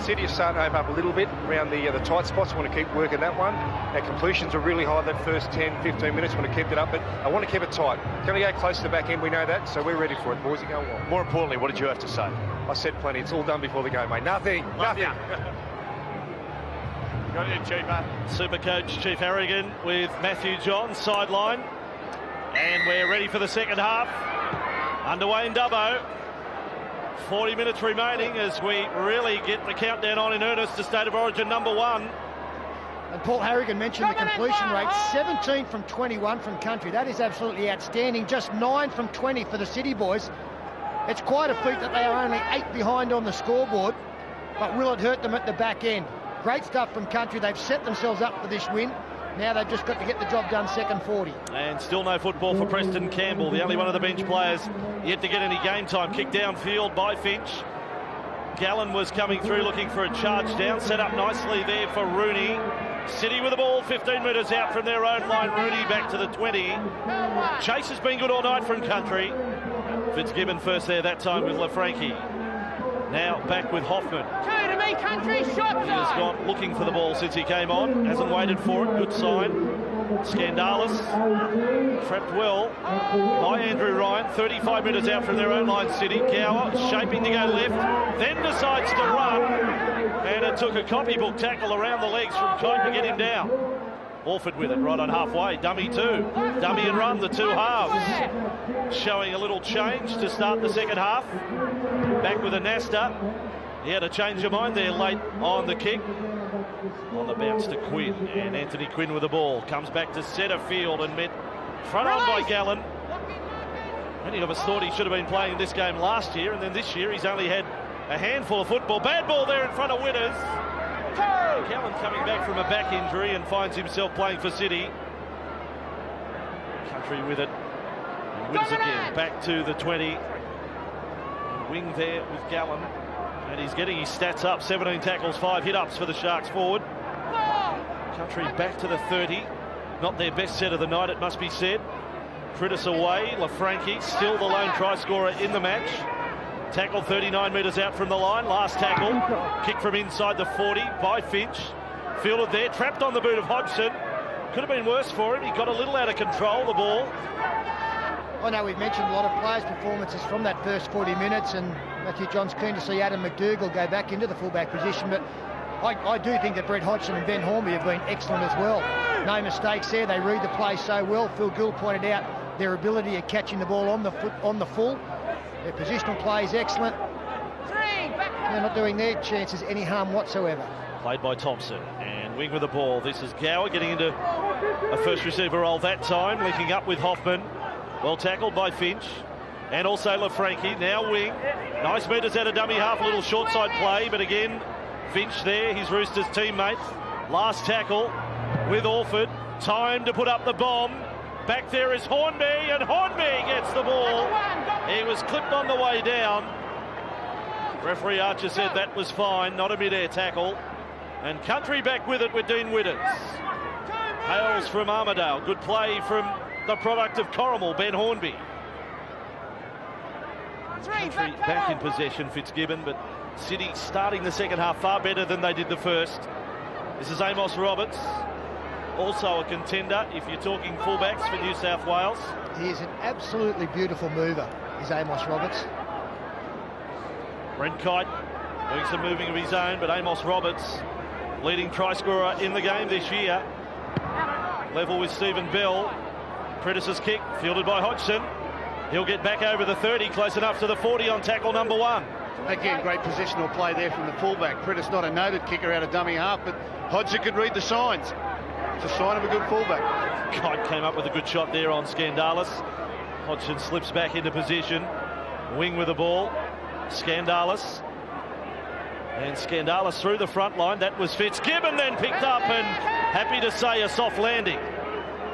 [SPEAKER 7] City is starting to open up a little bit around the tight spots. Want to keep working that one. Our completions are really high that first 10-15 minutes. Want to keep it up, but I want to keep it tight. Going to go close to the back end, we know that, so we're ready for it. Boys are going well.
[SPEAKER 5] More importantly, what did you have to say?
[SPEAKER 7] I said plenty. It's all done before the game, mate. Nothing.
[SPEAKER 5] Got it in, Chief, mate.
[SPEAKER 2] Super Coach Chief Harrigan with Matthew Johns sideline. And we're ready for the second half. Underway in Dubbo. 40 minutes remaining as we really get the countdown on in earnest to State of Origin number 1.
[SPEAKER 1] And Paul Harrigan mentioned the completion rate, 17 from 21 from Country. That is absolutely outstanding. Just 9 from 20 for the City boys. It's quite a feat that they are only 8 behind on the scoreboard, but will it hurt them at the back end? Great stuff from Country. They've set themselves up for this win. Now they've just got to get the job done second 40.
[SPEAKER 2] And still no football for Preston Campbell, the only one of the bench players yet to get any game time. Kicked downfield by Finch. Gallen was coming through looking for a charge down. Set up nicely there for Rooney. City with the ball, 15 metres out from their own line. Rooney back to the 20. Chase has been good all night from Country. Fitzgibbon first there that time with Lafranchi. Now back with Hoffman.
[SPEAKER 3] Country shot.
[SPEAKER 2] He has gone looking for the ball since he came on. Hasn't waited for it. Good sign. Scandalis trapped well by Andrew Ryan. 35 metres out from their own line, City. Gower shaping to go left, then decides to run. And it took a copybook tackle around the legs from Cote to get him down. Orford with it right on halfway. Dummy 2. Dummy and run, the 2 halves. Showing a little change to start the second half. Back with Anasta. He had a change of mind there late on the kick. On the bounce to Quinn. And Anthony Quinn with the ball. Comes back to centre field and met front on by Gallen. Many of us thought he should have been playing this game last year, and then this year he's only had a handful of football. Bad ball there in front of Winners. Gallen coming back from a back injury and finds himself playing for City. Country with it. And wins again. Back to the 20. And Wing there with Gallen. And he's getting his stats up. 17 tackles, 5 hit-ups for the Sharks forward. Country back to the 30. Not their best set of the night, it must be said. Pritis away. LaFranchi still the lone try scorer in the match. Tackle 39 metres out from the line. Last tackle. Kick from inside the 40 by Finch. Fielded there. Trapped on the boot of Hodgson. Could have been worse for him. He got a little out of control, the ball.
[SPEAKER 1] I know we've mentioned a lot of players' performances from that first 40 minutes, and Matthew John's keen to see Adam McDougall go back into the fullback position, but I do think that Brett Hodgson and Ben Hornby have been excellent as well. No mistakes there. They read the play so well. Phil Gill pointed out their ability of catching the ball on the full. Their positional play is excellent. They're not doing their chances any harm whatsoever.
[SPEAKER 2] Played by Thompson, and Wing with the ball. This is Gower getting into a first receiver role that time, linking up with Hoffman. Well tackled by Finch, and also LaFranchi. Now Wing. Nice metres out of dummy half, a little short side play, but again, Finch there, his Roosters teammate. Last tackle with Orford. Time to put up the bomb. Back there is Hornby, and Hornby gets the ball. He was clipped on the way down. Referee Archer said that was fine, not a mid-air tackle. And Country back with it with Dean Widdens. Hails from Armidale. Good play from the product of Corrimal, Ben Hornby. Country back in possession, Fitzgibbon, but City starting the second half far better than they did the first. This is Amos Roberts, also a contender if you're talking fullbacks for New South Wales.
[SPEAKER 1] He is an absolutely beautiful mover, is Amos Roberts.
[SPEAKER 2] Brent Kite doing some moving of his own, but Amos Roberts, leading try scorer in the game this year. Level with Stephen Bell. Pritis' kick, fielded by Hodgson. He'll get back over the 30, close enough to the 40 on tackle number 1.
[SPEAKER 4] Again, great positional play there from the fullback. Pritis not a noted kicker out of dummy half, but Hodgson could read the signs. It's a sign of a good fullback.
[SPEAKER 2] Kite came up with a good shot there on Skandalis. Hodgson slips back into position. Wing with the ball. Skandalis. And Skandalis through the front line. That was Fitzgibbon then picked up, and happy to say a soft landing.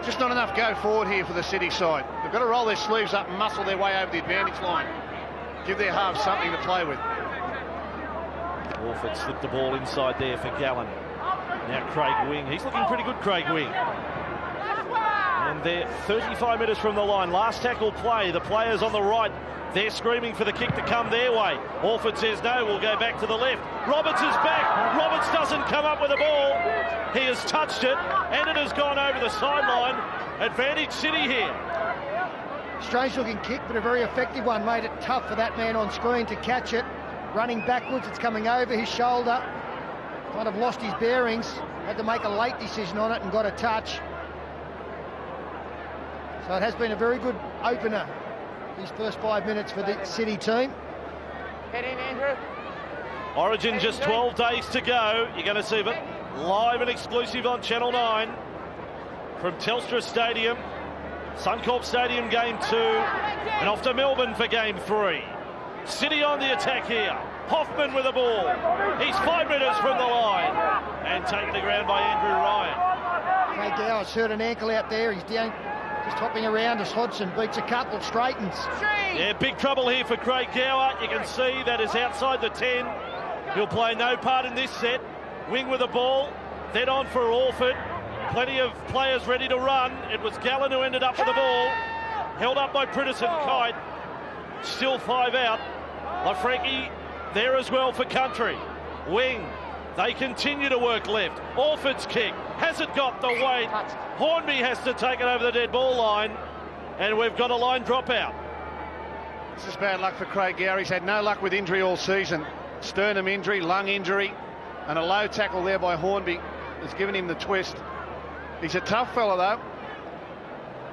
[SPEAKER 4] Just not enough go forward here for the City side. They've got to roll their sleeves up and muscle their way over the advantage line. Give their halves something to play with.
[SPEAKER 2] Orford slipped the ball inside there for Gallen. Now Craig Wing. He's looking pretty good, Craig Wing. And they're 35 metres from the line. Last tackle play. The players on the right, they're screaming for the kick to come their way. Orford says no, we'll go back to the left. Roberts is back. Roberts doesn't come up with the ball. He has touched it, and it has gone over the sideline. Advantage City here.
[SPEAKER 1] Strange looking kick, but a very effective one. Made it tough for that man on screen to catch it. Running backwards, it's coming over his shoulder. Kind of lost his bearings. Had to make a late decision on it and got a touch. So it has been a very good opener, these first 5 minutes for the City team.
[SPEAKER 3] Head in, Andrew.
[SPEAKER 2] Origin just 12 days to go. You're going to see it live and exclusive on Channel 9 from Telstra Stadium. Suncorp Stadium game 2, and off to Melbourne for game 3. City on the attack here. Hoffman with the ball. He's 5 metres from the line and taken to ground by Andrew Ryan.
[SPEAKER 1] Craig Gower's hurt an ankle out there. He's down, just hopping around as Hodgson beats a couple, straightens.
[SPEAKER 2] Yeah, big trouble here for Craig Gower. You can see that is outside the 10. He'll play no part in this set. Wing with the ball, then on for Orford. Plenty of players ready to run. It was Gallen who ended up with the ball. Held up by Pritis and Kite. Still 5 out. LaFranchi there as well for Country. Wing. They continue to work left. Orford's kick. Has it got the weight? Hornby has to take it over the dead ball line. And we've got a line dropout.
[SPEAKER 4] This is bad luck for Craig Gower. He's had no luck with injury all season. Sternum injury, lung injury, and a low tackle there by Hornby has given him the twist. He's a tough fella though.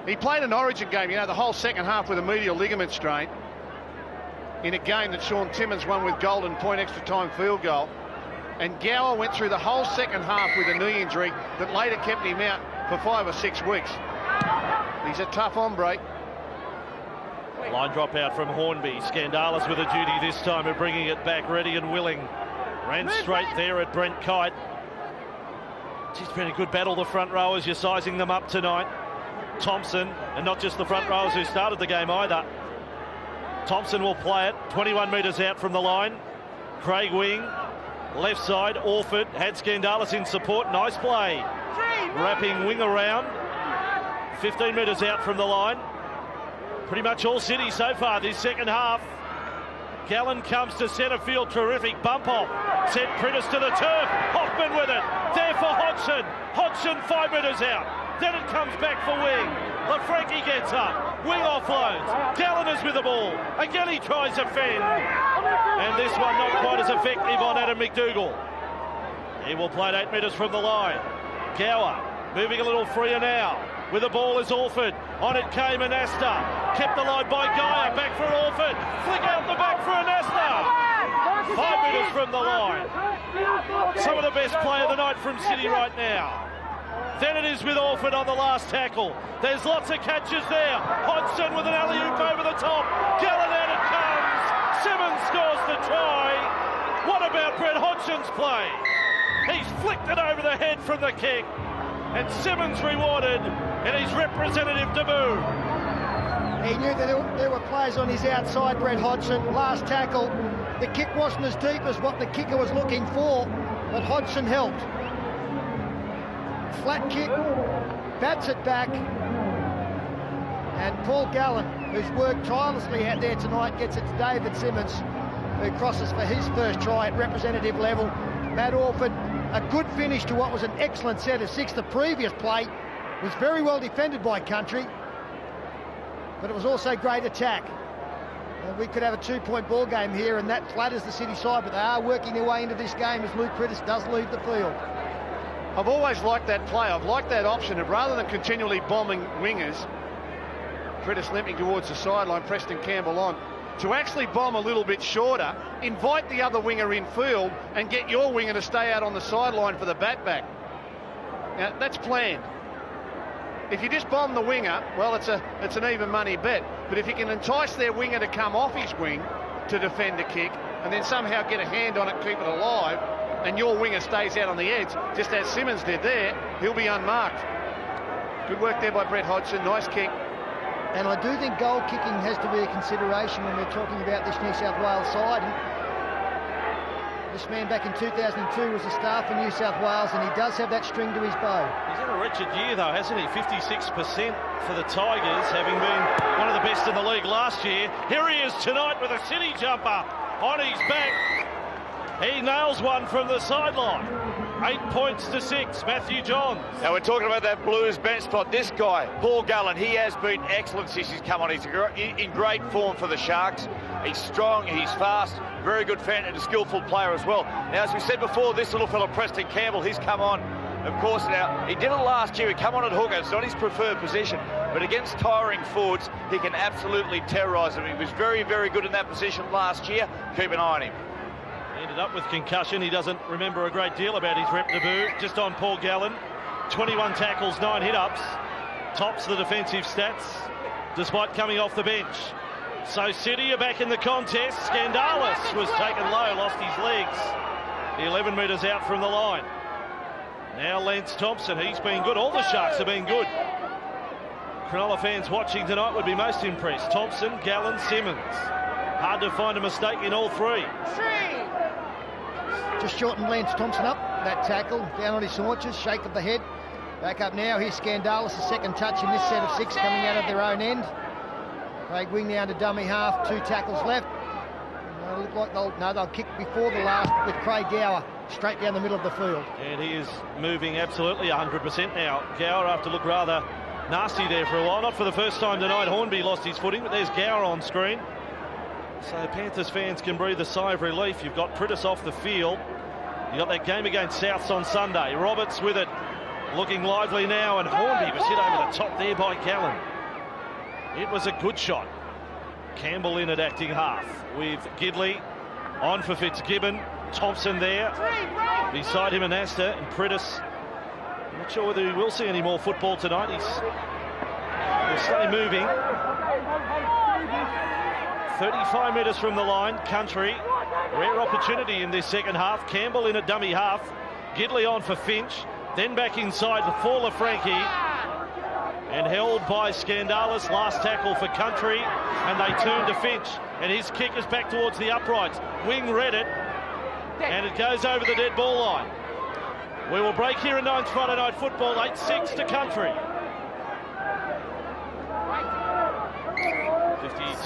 [SPEAKER 4] He played an Origin game, you know, the whole second half with a medial ligament strain in a game that Sean Timmins won with Golden point extra time field goal. And Gower went through the whole second half with a knee injury that later kept him out for 5 or 6 weeks. He's a tough hombre.
[SPEAKER 2] Line drop out from Hornby. Skandalis with a duty this time of bringing it back ready and willing. Ran straight there at Brent Kite. It's been a good battle, the front rowers. You're sizing them up tonight. Thompson, and not just the front rowers who started the game either. Thompson will play it 21 metres out from the line. Craig Wing, left side. Orford had Skandalis in support. Nice play. Wrapping Wing around. 15 metres out from the line. Pretty much all City so far this second half. Gallen comes to centre field. Terrific bump off. Sent Priddis to the turf. Hoffman with it. There for Hodgson. Hodgson 5 metres out. Then it comes back for Wing. LaFranchi gets up. Wing offloads. Gallen is with the ball. Again he tries to fend. And this one not quite as effective on Adam McDougall. He will play it 8 metres from the line. Gower moving a little freer now. With the ball is Orford. On it came Anasta. Kept alive by Gaia. Back for Orford. Flick out the back for Anasta. 5 metres from the line. Some of the best play of the night from City right now. Then it is with Orford on the last tackle. There's lots of catches there. Hodgson with an alley-oop over the top. Gallen out it comes. Simmons scores the try. What about Brett Hodgson's play? He's flicked it over the head from the kick. And Simmons rewarded in his representative debut.
[SPEAKER 1] He knew that there were players on his outside, Brett Hodgson. Last tackle, the kick wasn't as deep as what the kicker was looking for, but Hodgson helped. Flat kick, bats it back, and Paul Gallen, who's worked tirelessly out there tonight, gets it to David Simmons, who crosses for his first try at representative level. Matt Orford, a good finish to what was an excellent set of 6. The previous play was very well defended by Country, but it was also great attack. We could have a 2-point ball game here, and that flatters the City side, but they are working their way into this game as Luke Priddis does leave the field.
[SPEAKER 4] I've always liked that play. I've liked that option of rather than continually bombing wingers, Priddis limping towards the sideline, Preston Campbell on, to actually bomb a little bit shorter, invite the other winger in field and get your winger to stay out on the sideline for the bat back. Now, that's planned. If you just bomb the winger, well, it's an even money bet. But if you can entice their winger to come off his wing to defend the kick and then somehow get a hand on it, keep it alive, and your winger stays out on the edge, just as Simmons did there, he'll be unmarked. Good work there by Brett Hodgson. Nice kick.
[SPEAKER 1] And I do think goal kicking has to be a consideration when we're talking about this New South Wales side. And this man back in 2002 was a star for New South Wales, and he does have that string to his bow.
[SPEAKER 2] He's in a wretched year though, hasn't he? 56% for the Tigers, having been one of the best in the league last year. Here he is tonight with a City jumper on his back. He nails one from the sideline. 8 points to 6, Matthew Johns.
[SPEAKER 5] Now we're talking about that Blues bench spot. This guy, Paul Gallen, he has been excellent since he's come on. He's in great form for the Sharks. He's strong, he's fast, very good fan and a skillful player as well. Now, as we said before, this little fellow, Preston Campbell, he's come on. Of course, now, he did it last year. He come on at hooker. It's not his preferred position. But against tiring forwards, he can absolutely terrorise them. He was very, very good in that position last year. Keep an eye on him.
[SPEAKER 2] Ended up with concussion. He doesn't remember a great deal about his rep debut. Just on Paul Gallen, 21 tackles, 9 hit-ups. Tops the defensive stats, despite coming off the bench. So City are back in the contest. Skandalis was taken low, lost his legs. 11 metres out from the line. Now Lance Thompson, he's been good. All the Sharks have been good. Cronulla fans watching tonight would be most impressed. Thompson, Gallen, Simmons. Hard to find a mistake in all three.
[SPEAKER 1] Just shortened Lance Thompson up, that tackle, down on his haunches, shake of the head. Back up now, here's Skandalis, the second touch in this set of 6 coming out of their own end. Craig Wing down to dummy half, 2 tackles left. They look like they'll kick before the last with Craig Gower, straight down the middle of the field.
[SPEAKER 2] And he is moving absolutely 100% now. Gower, after look rather nasty there for a while, not for the first time tonight. Hornby lost his footing, but there's Gower on screen. So Panthers fans can breathe a sigh of relief. You've got Priddis off the field. You've got that game against Souths on Sunday. Roberts with it, looking lively now, and Hornby was hit over the top there by Gallen. It was a good shot. Campbell in at acting half with Gidley on for Fitzgibbon. Thompson there. Beside him Anasta and Priddis. Not sure whether we will see any more football tonight. He'll stay moving. 35 metres from the line, Country. Rare opportunity in this second half. Campbell in a dummy half. Gidley on for Finch. Then back inside for LaFranchi. and held by Skandalis. Last tackle for Country, and they turn to Finch, and his kick is back towards the uprights. Wing read it, and it goes over the dead ball line. We will break here in Nine's Friday Night Football, 8-6 to Country.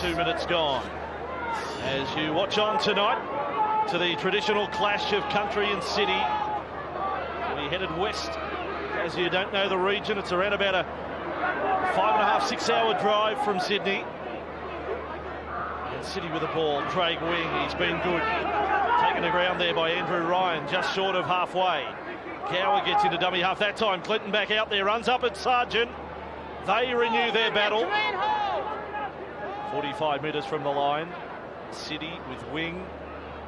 [SPEAKER 2] 52 minutes gone. As you watch on tonight to the traditional clash of Country and City. We headed west. As you don't know the region, it's around about a 5.5, 6 hour drive from Sydney. And City with the ball. Craig Wing, he's been good. Taken to ground there by Andrew Ryan, just short of halfway. Gower gets into dummy half that time. Clinton back out there, runs up at Sargent. They renew their battle. 45 metres from the line. City with Wing,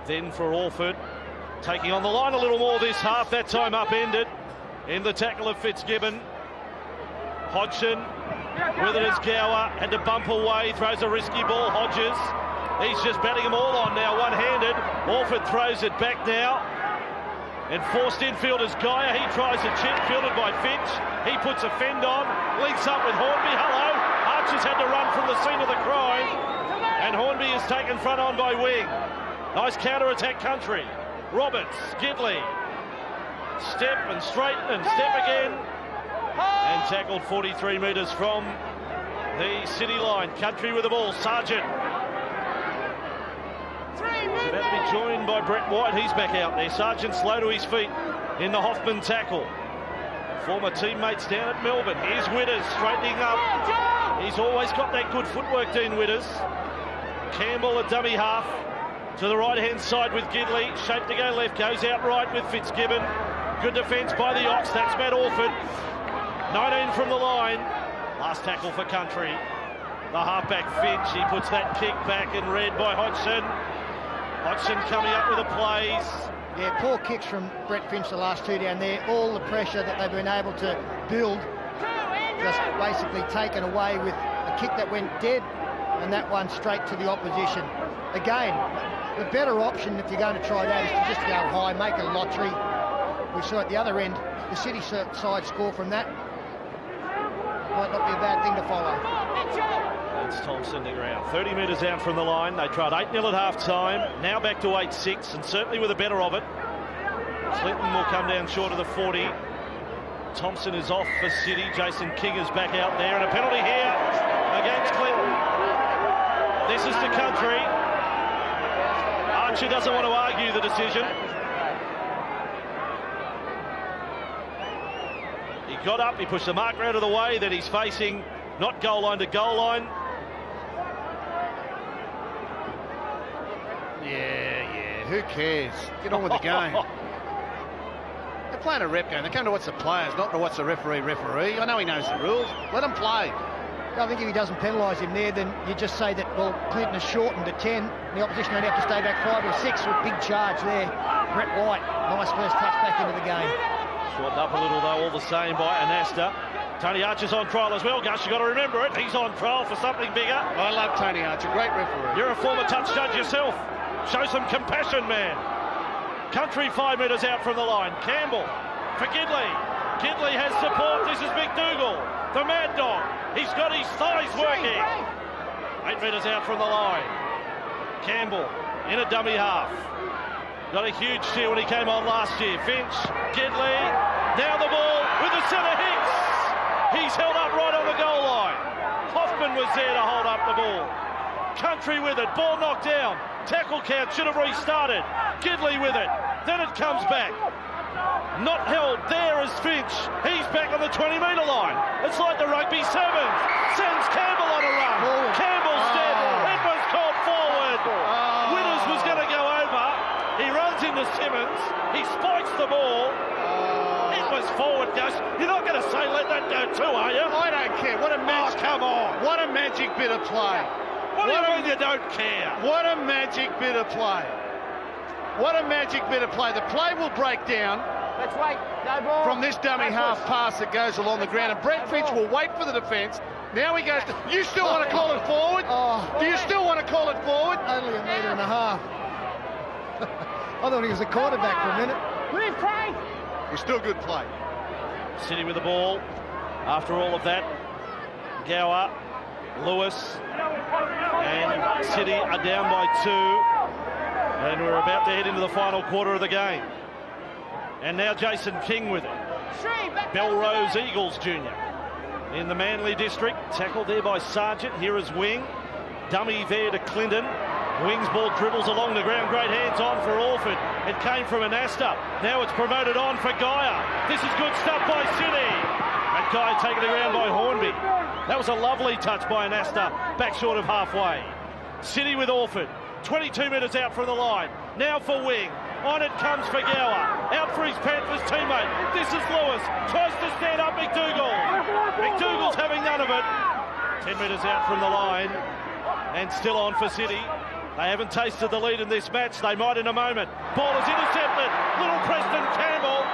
[SPEAKER 2] then for Orford. Taking on the line a little more this half, that time upended in the tackle of Fitzgibbon. Hodgson with it as Gower, had to bump away, throws a risky ball. Hodges, he's just batting them all on now, one-handed. Orford throws it back now, and forced infield is Geyer. He tries a chip, fielded by Finch. He puts a fend on, links up with Hornby. Hello, Archer's had to run from the scene of the crime, and Hornby is taken front on by Wing. Nice counter-attack Country. Roberts, Gidley, step and straighten and step again, and tackled 43 metres from the City line. Country with the ball. Sargent is about to be joined by Brett White. He's back out there. Sargent slow to his feet in the Hoffman tackle. Former teammates down at Melbourne. Here's Witters straightening up. He's always got that good footwork, Dean Witters. Campbell a dummy half to the right-hand side with Gidley. Shape to go left, goes out right with Fitzgibbon. Good defence by the Ox. That's Matt Orford. 19 from the line. Last tackle for Country. The halfback Finch, he puts that kick back and read by Hodgson. Hodgson coming up with the plays.
[SPEAKER 1] Yeah, poor kicks from Brett Finch the last two down there. All the pressure that they've been able to build just basically taken away with a kick that went dead, and that one straight to the opposition. Again, the better option if you're going to try that is to just go high, make it a lottery. We saw at the other end, the City side score from that. Might not be a bad thing to follow.
[SPEAKER 2] That's Thompson to ground. 30 metres out from the line. They tried 8-0 at half-time. Now back to 8-6, and certainly with the better of it. Clinton will come down short of the 40. Thompson is off for City. Jason King is back out there, and a penalty here against Clinton. This is to Country. Archer doesn't want to argue the decision. He got up, he pushed the marker out of the way, that he's facing not goal line to goal line.
[SPEAKER 4] Yeah, who cares? Get on with the game. They're playing a rep game. They come to watch the players, not to watch the referee. I know he knows the rules. Let him play.
[SPEAKER 1] I think if he doesn't penalise him there, then you just say that, well, Clinton has shortened to 10. The opposition only have to stay back 5 or 6 with big charge there. Brett White, nice first touch back into the game.
[SPEAKER 2] Swatted up a little though, all the same by Anasta. Tony Archer's on trial as well, Gus. You've got to remember it. He's on trial for something bigger.
[SPEAKER 4] I love Tony Archer, great referee.
[SPEAKER 2] You're a former touch judge yourself. Show some compassion, man. Country 5 metres out from the line. Campbell for Gidley. Gidley has support. This is McDougall, the Mad Dog. He's got his thighs working. 8 metres out from the line. Campbell in a dummy half. Got a huge steal when he came on last year. Finch, Gidley, now the ball with the centre Hicks. He's held up right on the goal line. Hoffman was there to hold up the ball. Country with it, ball knocked down. Tackle count should have restarted. Gidley with it, then it comes back. Not held, there is Finch. He's back on the 20-metre line. It's like the rugby sevens. Sends Campbell on a run.
[SPEAKER 1] Forward.
[SPEAKER 2] Campbell's dead. It was called forward. Witters was going to go over. He runs into Simmons. He spikes the ball. It was forward, Gus. You're not going to say let that go too, are you?
[SPEAKER 4] I don't care. What a magic!
[SPEAKER 2] Come on.
[SPEAKER 4] What a magic bit of play.
[SPEAKER 2] What do you mean you don't care?
[SPEAKER 4] What a magic bit of play. What a magic bit of play. The play will break down.
[SPEAKER 3] Let's wait. No ball.
[SPEAKER 4] From this dummy half pass that goes along the ground, and Brett Finch will wait for the defence. Now he goes to... You still want to call it forward? Do you still want to call it forward?
[SPEAKER 1] Only a metre and a half. I thought he was a quarterback for a minute.
[SPEAKER 3] Move, Craig.
[SPEAKER 4] It was still good play.
[SPEAKER 2] City with the ball. After all of that, Gower, Lewis, and City are down by 2. And we're about to head into the final quarter of the game. And now Jason King with it. Belrose Eagles Jr. in the Manly district. Tackled there by Sargent. Here is Wing. Dummy there to Clinton. Wing's ball dribbles along the ground. Great hands on for Orford. It came from Anasta. Now it's promoted on for Geyer. This is good stuff by City. And Geyer taken around by Hornby. That was a lovely touch by Anasta. Back short of halfway. City with Orford. 22 metres out from the line. Now for Wing. On it comes for Gower. Out for his Panthers teammate. This is Lewis. Tries to stand up McDougall. McDougall's having none of it. 10 metres out from the line. And still on for City. They haven't tasted the lead in this match. They might in a moment. Ball is intercepted. Little Preston Campbell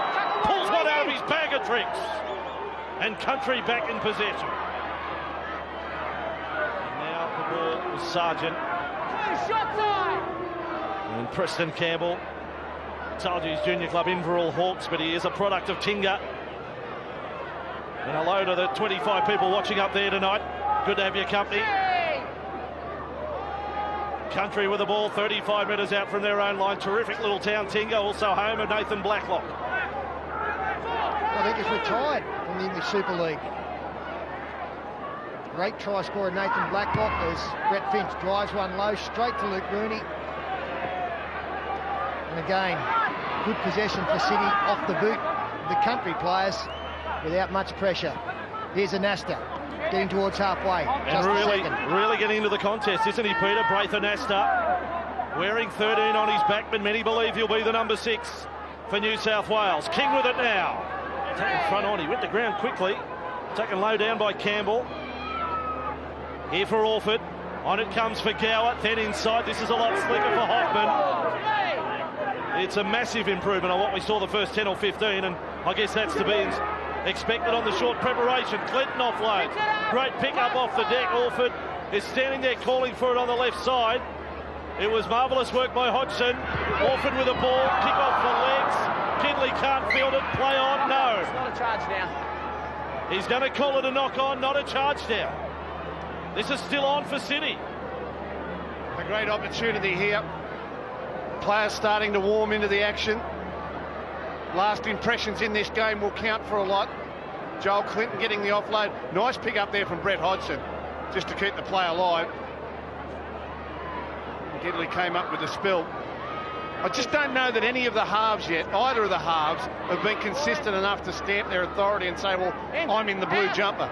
[SPEAKER 2] pulls one out of his bag of tricks. And Country back in possession. And now the ball was Sargent. And Preston Campbell. I told you he's junior club Inverall Hawks, but he is a product of Tingha. And hello to the 25 people watching up there tonight. Good to have your company. Country with the ball, 35 metres out from their own line. Terrific little town, Tingha, also home of Nathan Blacklock.
[SPEAKER 1] I think he's retired from the English Super League. Great try scorer Nathan Blacklock as Brett Finch drives one low straight to Luke Rooney. And again, good possession for City off the boot of the Country players without much pressure. Here's Anasta getting towards halfway.
[SPEAKER 2] And really getting into the contest, isn't he, Peter? Braith Anasta wearing 13 on his back, but many believe he'll be the number 6 for New South Wales. King with it now. Taking front on, he went to ground quickly. Taken low down by Campbell. Here for Orford. On it comes for Gower, then inside. This is a lot slicker for Hoffman. It's a massive improvement on what we saw the first 10 or 15, and I guess that's to be expected on the short preparation. Clinton offload. Great pickup off the deck. Orford is standing there calling for it on the left side. It was marvellous work by Hodgson. Orford with a ball, kick off the legs. Kinley can't field it. Play on, no.
[SPEAKER 3] It's not a charge down.
[SPEAKER 2] He's going to call it a knock on, not a charge down. This is still on for City.
[SPEAKER 4] A great opportunity here. Players starting to warm into the action. Last impressions in this game will count for a lot. Joel Clinton getting the offload. Nice pick up there from Brett Hodgson, just to keep the play alive. Gidley came up with the spill. I just don't know that any of the halves yet, either of the halves, have been consistent enough to stamp their authority and say, well, I'm in the blue jumper.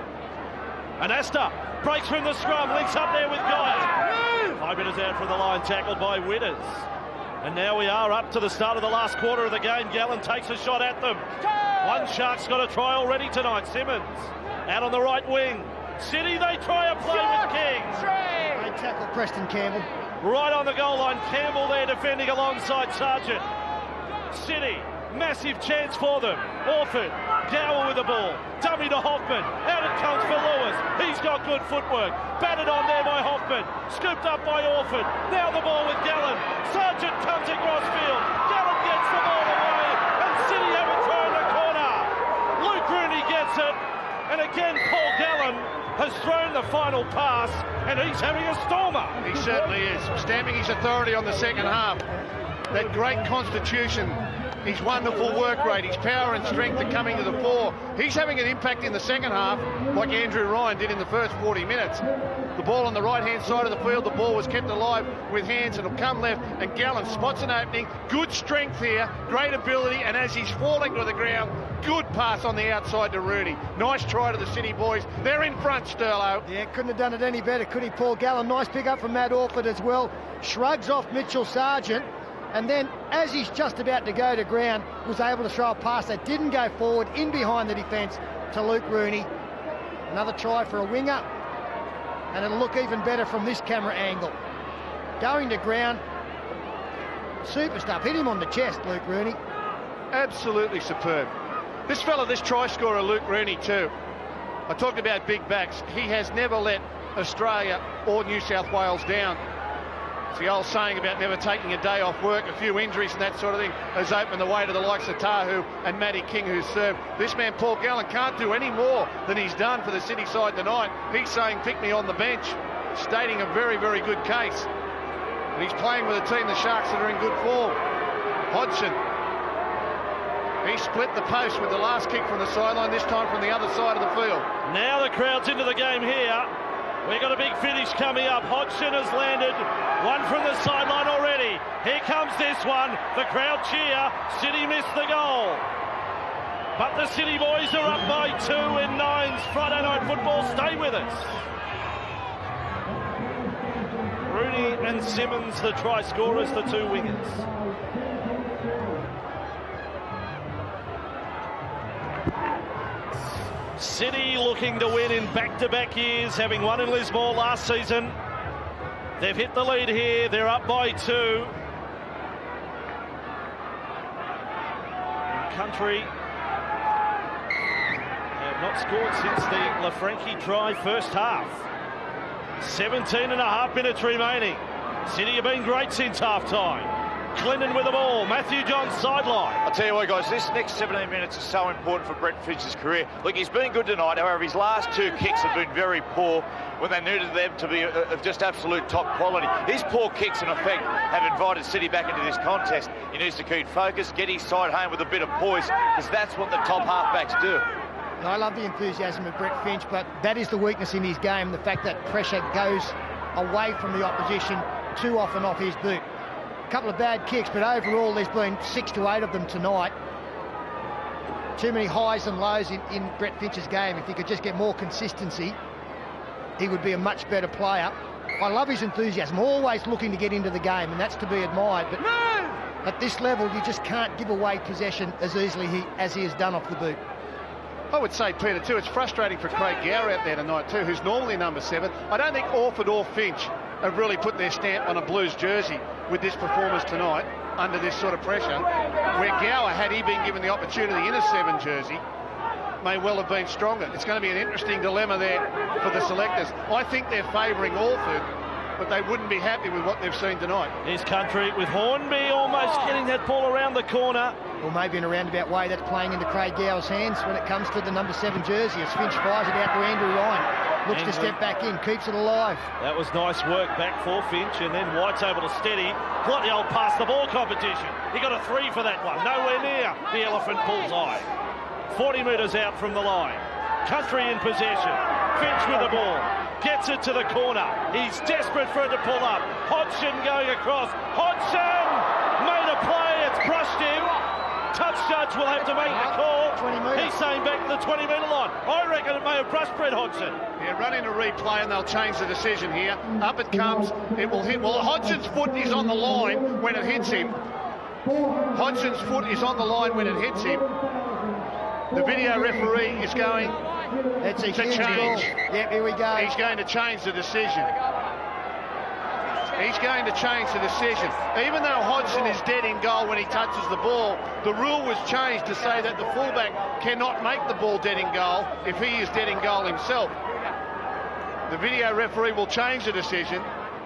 [SPEAKER 2] Anasta breaks from the scrum, links up there with Geyer. 5 minutes out from the line, tackled by Winners. And now we are up to the start of the last quarter of the game. Gallen takes a shot at them. One Shark's got a try already tonight. Simmons out on the right wing. City, they try a play with King.
[SPEAKER 1] Great tackle, Preston Campbell.
[SPEAKER 2] Right on the goal line. Campbell there defending alongside Sargent. City, massive chance for them. Orford, Gower with the ball. Dummy to Hoffman. Out it comes for Lewis. He's got good footwork. Batted on there by Hoffman. Scooped up by Orford. Now the ball with Gallen. Sargent comes across field. Gallen gets the ball away. And City have a try in the corner. Luke Rooney gets it. And again, Paul Gallen has thrown the final pass. And he's having a stormer.
[SPEAKER 4] He certainly is. Stamping his authority on the second half. That great constitution, his wonderful work rate, his power and strength are coming to the fore. He's having an impact in the second half, like Andrew Ryan did in the first 40 minutes. The ball on the right-hand side of the field, the ball was kept alive with hands, and it'll come left, and Gallen spots an opening. Good strength here, great ability, and as he's falling to the ground, good pass on the outside to Rooney. Nice try to the City boys. They're in front, Sterlo.
[SPEAKER 1] Yeah, couldn't have done it any better, could he, Paul Gallen? Nice pick up from Matt Orford as well. Shrugs off Mitchell Sargent. And then, as he's just about to go to ground, was able to throw a pass that didn't go forward, in behind the defence to Luke Rooney. Another try for a winger. And it'll look even better from this camera angle. Going to ground, super stuff. Hit him on the chest, Luke Rooney.
[SPEAKER 4] Absolutely superb. This fella, this try scorer, Luke Rooney too. I talked about big backs. He has never let Australia or New South Wales down. It's the old saying about never taking a day off work. A few injuries and that sort of thing has opened the way to the likes of Tahu and Matty King, who's served. This man, Paul Gallen, can't do any more than he's done for the City side tonight. He's saying, pick me on the bench, stating a very, very good case. And he's playing with a team, the Sharks, that are in good form. Hodgson. He split the post with the last kick from the sideline, this time from the other side of the field.
[SPEAKER 2] Now the crowd's into the game here. We've got a big finish coming up. Hodgson has landed one from the sideline already. Here comes this one. The crowd cheer. City missed the goal. But the City boys are up by 2 in Nines. Friday Night Football. Stay with us. Rooney and Simmons, the try scorers, the two wingers. City looking to win in back-to-back years, having won in Lismore last season. They've hit the lead here. They're up by 2. And Country have not scored since the LaFranchi try first half. 17.5 minutes remaining. City have been great since half-time. Clinton with the ball. Matthew John sideline.
[SPEAKER 5] I'll tell you what, guys, this next 17 minutes is so important for Brett Finch's career. Look, he's been good tonight. However, his last 2 kicks have been very poor when they needed them to be of just absolute top quality. His poor kicks, in effect, have invited City back into this contest. He needs to keep focus, get his side home with a bit of poise, because that's what the top halfbacks do.
[SPEAKER 1] I love the enthusiasm of Brett Finch, but that is the weakness in his game, the fact that pressure goes away from the opposition too often off his boot. A couple of bad kicks, but overall there's been 6 to 8 of them tonight. Too many highs and lows in Brett Finch's game. If he could just get more consistency, he would be a much better player. I love his enthusiasm, always looking to get into the game, and that's to be admired. But at this level, you just can't give away possession as easily as he has done off the boot.
[SPEAKER 4] I would say, Peter, too, it's frustrating for Craig Gower out there tonight, too, who's normally number 7. I don't think Orford or Finch have really put their stamp on a Blues jersey with this performance tonight under this sort of pressure, where Gower, had he been given the opportunity in a 7 jersey, may well have been stronger. It's going to be an interesting dilemma there for the selectors. I think they're favouring Orford, but they wouldn't be happy with what they've seen tonight.
[SPEAKER 2] Here's Country with Hornby almost getting that ball around the corner.
[SPEAKER 1] Or maybe in a roundabout way, that's playing into Craig Gower's hands when it comes to the number 7 jersey, as Finch fires it out to Andrew Ryan. Looks to step back in, keeps it alive.
[SPEAKER 2] That was nice work back for Finch, and then White's able to steady. Got the old pass the ball competition. He got a 3 for that one. Nowhere near the elephant bullseye. 40 metres out from the line. Country in possession. Finch with the ball. Gets it to the corner. He's desperate for it to pull up. Hodgson going across. Hodgson made a play. It's brushed him. Touch judge will have to make the call.
[SPEAKER 1] 20 metres.
[SPEAKER 2] He's saying back to the 20-metre line. I reckon it may have brushed Brett Hodgson.
[SPEAKER 4] Yeah, run in a replay and they'll change the decision here. Up it comes. It will hit. Well, Hodgson's foot is on the line when it hits him. Hodgson's foot is on the line when it hits him. The video referee is going
[SPEAKER 1] That's a
[SPEAKER 4] to
[SPEAKER 1] huge
[SPEAKER 4] change.
[SPEAKER 1] goal. Yep, here we go.
[SPEAKER 4] He's going to change the decision. He's going to change the decision. Even though Hodgson is dead in goal when he touches the ball, the rule was changed to say that the fullback cannot make the ball dead in goal if he is dead in goal himself. The video referee will change the decision,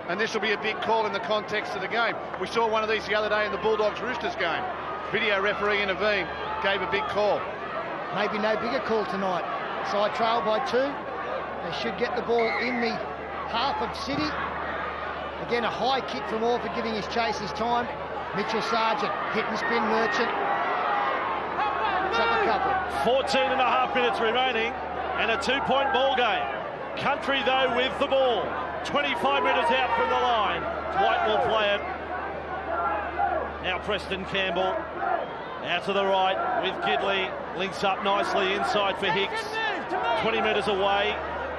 [SPEAKER 4] and this will be a big call in the context of the game. We saw one of these the other day in the Bulldogs-Roosters game. Video referee intervened, gave a big call.
[SPEAKER 1] Maybe no bigger call tonight. Side trail by 2. They should get the ball in the half of City. Again, a high kick from Orford, giving his chasers time. Mitchell Sargent, hit and spin Merchant. It's up a couple.
[SPEAKER 2] 14.5 minutes remaining and a 2-point ball game. Country, though, with the ball. 25 metres out from the line. White will play it. Now Preston Campbell. Out to the right with Gidley. Links up nicely inside for Hicks. 20 metres away.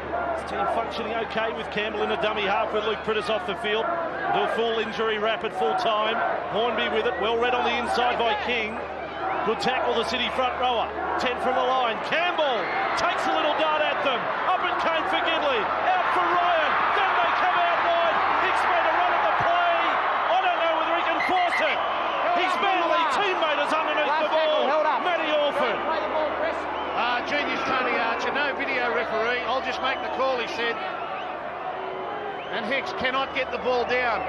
[SPEAKER 2] His team functioning okay with Campbell in a dummy half with Luke Prittis off the field. Do a full injury wrap at full time. Hornby with it. Well read on the inside by King. Good tackle, the City front rower. 10 from the line. Campbell takes a little dart at them. Up it came for Gidley. Out for Ryan. Then they come out wide. Hicks made a run at the play. I don't know whether he can force it. His manly teammate is underneath the ball. Matty Orford.
[SPEAKER 4] Genius Tony Archer, no video referee. I'll just make the call, he said. And Hicks cannot get the ball down.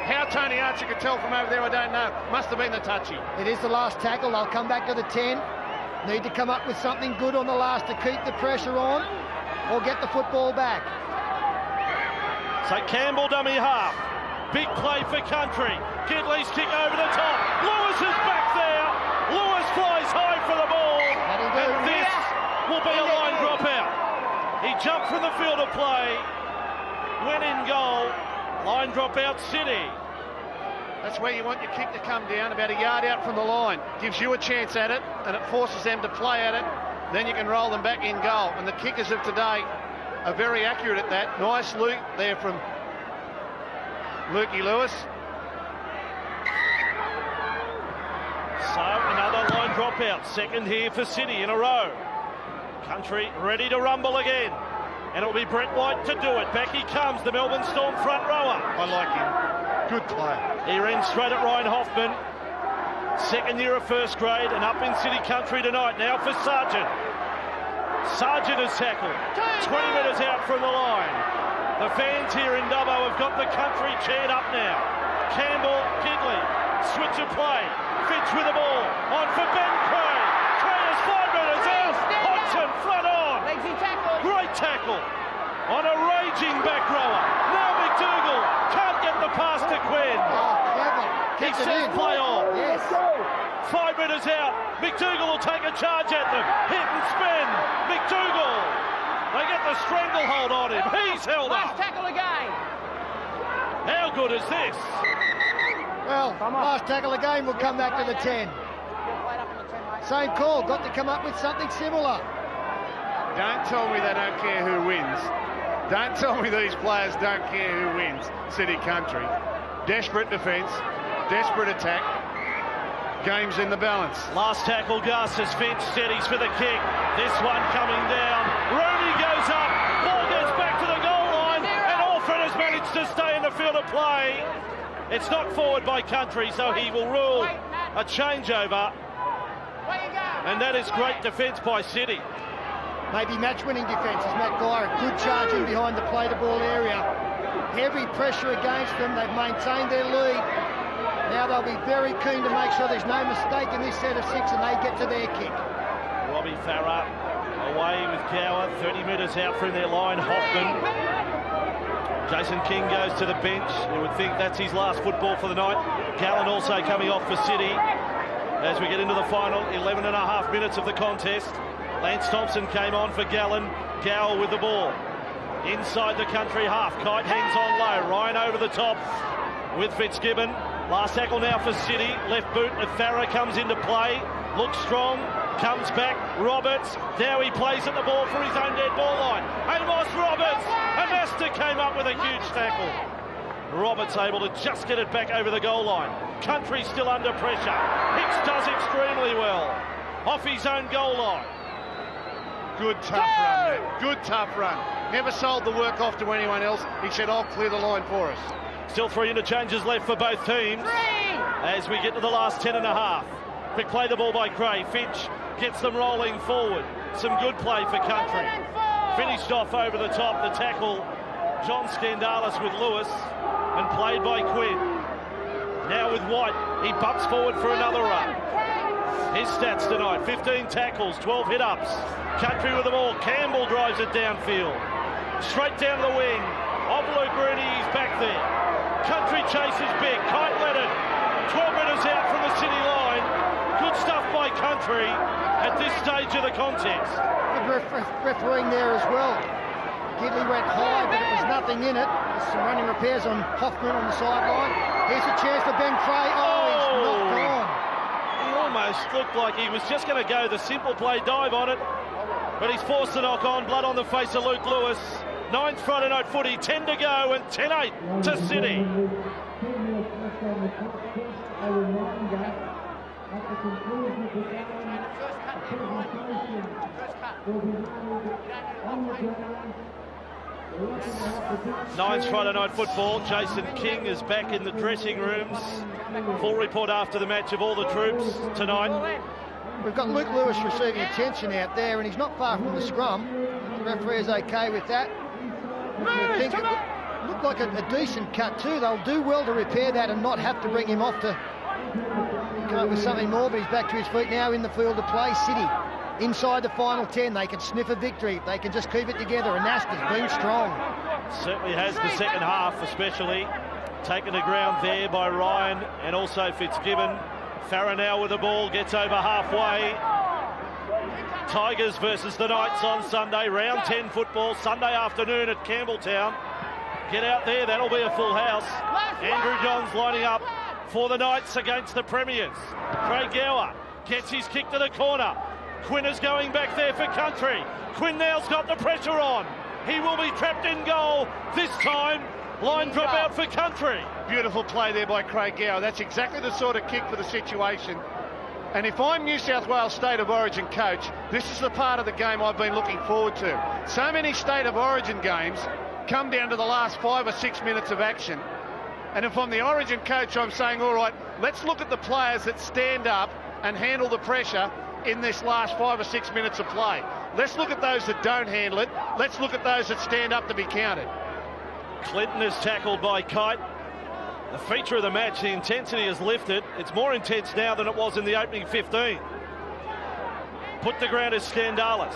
[SPEAKER 4] How Tony Archer could tell from over there, I don't know. Must have been the touchy.
[SPEAKER 1] It is the last tackle. They'll come back to the 10. Need to come up with something good on the last to keep the pressure on or get the football back.
[SPEAKER 2] So Campbell dummy half. Big play for Country. Gidley's kick over the top. Lewis is back there. Lewis flies high for the ball. And this will be a line drop out. He jumped from the field of play. Went in goal. Line drop out City.
[SPEAKER 4] That's where you want your kick to come down, about a yard out from the line. Gives you a chance at it, and it forces them to play at it. Then you can roll them back in goal. And the kickers of today are very accurate at that. Nice loop there from Lukey Lewis.
[SPEAKER 2] So another line drop out. Second here for City in a row. Country ready to rumble again. And it'll be Brett White to do it. Back he comes, the Melbourne Storm front rower.
[SPEAKER 4] I like him. Good player.
[SPEAKER 2] He ran straight at Ryan Hoffman. Second year of first grade and up in City Country tonight. Now for Sargent. Sargent is tackled. 20 metres out from the line. The fans here in Dubbo have got the Country cheered up now. Campbell, Gidley, switch of play. Finch with the ball. On for Ben Cray. Cray is 5 metres out. Hodgson front on. Great tackle. On a raging back rower. Now McDougall can't get the pass to Quinn.
[SPEAKER 1] Oh, clever.
[SPEAKER 2] He
[SPEAKER 1] Keeps it
[SPEAKER 2] says
[SPEAKER 1] in.
[SPEAKER 2] play on.
[SPEAKER 1] Yes.
[SPEAKER 2] 5 metres out. McDougall will take a charge at them. Hit and spin. McDougall. They get the stranglehold on him. He's held
[SPEAKER 3] Last
[SPEAKER 2] up.
[SPEAKER 3] tackle again.
[SPEAKER 2] How good is this?
[SPEAKER 1] Well, last tackle again will come back to the 10. Same call. Got to come up with something similar.
[SPEAKER 4] Don't tell me they don't care who wins. Don't tell me these players don't care who wins. City Country. Desperate defence, desperate attack. Game's in the balance.
[SPEAKER 2] Last tackle, Gus, as Finch steadies for the kick. This one coming down. Rooney goes up. Ball gets back to the goal line. And Alfred has managed to stay in the field of play. It's knocked forward by Country, so he will rule a changeover. And that is great defence by City.
[SPEAKER 1] Maybe match-winning defence as Matt Dyer. Good charge in behind the play-to-ball area. Heavy pressure against them. They've maintained their lead. Now they'll be very keen to make sure there's no mistake in this set of 6 and they get to their kick.
[SPEAKER 2] Robbie Farah away with Gower. 30 metres out from their line. Hoffman. Jason King goes to the bench. You would think that's his last football for the night. Gallen also coming off for City. As we get into the final 11 and a half minutes of the contest. Lance Thompson came on for Gallen. Gower with the ball. Inside the Country half. Kite hangs on low. Ryan over the top with Fitzgibbon. Last tackle now for City. Left boot of Farah comes into play. Looks strong. Comes back. Roberts. Now he plays at the ball for his own dead ball line. Amos Roberts. Amesta came up with a huge tackle. Roberts able to just get it back over the goal line. Country still under pressure. Hicks does extremely well. Off his own goal line.
[SPEAKER 4] Good tough run there. Good tough run. Never sold the work off to anyone else. He said, I'll clear the line for us.
[SPEAKER 2] Still 3 interchanges left for both teams. As we get to the last 10 and a half. Quick play the ball by Cray. Finch gets them rolling forward. Some good play for Country. Finished off over the top. The tackle, John Skandalis with Lewis. And played by Quinn. Now with White. He bumps forward for another run. His stats tonight, 15 tackles, 12 hit-ups. Country with the ball. Campbell drives it downfield. Straight down the wing. Of Luke Rooney, he's back there. Country chases big. Kite Leonard, 12 metres out from the City line. Good stuff by Country at this stage of the contest.
[SPEAKER 1] Good refereeing there as well. Gidley went high, but it was nothing in it. There's some running repairs on Hoffman on the sideline. Here's a chance for Ben Cray. Oh, he's knocked on.
[SPEAKER 2] He almost looked like he was just going to go the simple play dive on it, but he's forced to knock on. Blood on the face of Luke Lewis. 9th Friday night footy, 10 to go and 10-8 to City. Nines Friday night football. Jason King is back in the dressing rooms. Full report after the match of all the troops tonight.
[SPEAKER 1] We've got Luke Lewis receiving attention out there, and he's not far from the scrum. The referee is okay with that. looked like a decent cut too. They'll do well to repair that and not have to bring him off to come up with something more, but he's back to his feet now in the field of play. City inside the final 10. They can sniff a victory if they can just keep it together, and Asta's been strong.
[SPEAKER 2] Certainly has the second half, especially. Taken to ground there by Ryan and also Fitzgibbon. Farah now with the ball, gets over halfway. Tigers versus the Knights on Sunday, round 10 football, Sunday afternoon at Campbelltown. Get out there, that'll be a full house. Andrew Johns lining up for the Knights against the Premiers. Craig Gower gets his kick to the corner. Quinn is going back there for Country. Quinn now's got the pressure on. He will be trapped in goal this time. Line drop out for Country.
[SPEAKER 4] Beautiful play there by Craig Gower. That's exactly the sort of kick for the situation. And if I'm New South Wales State of Origin coach, this is the part of the game I've been looking forward to. So many State of Origin games come down to the last 5 or 6 minutes of action. And if I'm the Origin coach, I'm saying, all right, let's look at the players that stand up and handle the pressure in this last 5 or 6 minutes of play. Let's look at those that don't handle it. Let's look at those that stand up to be counted.
[SPEAKER 2] Clinton is tackled by Kite. The feature of the match, the intensity has lifted. It's more intense now than it was in the opening 15. Put to ground is Skandalis.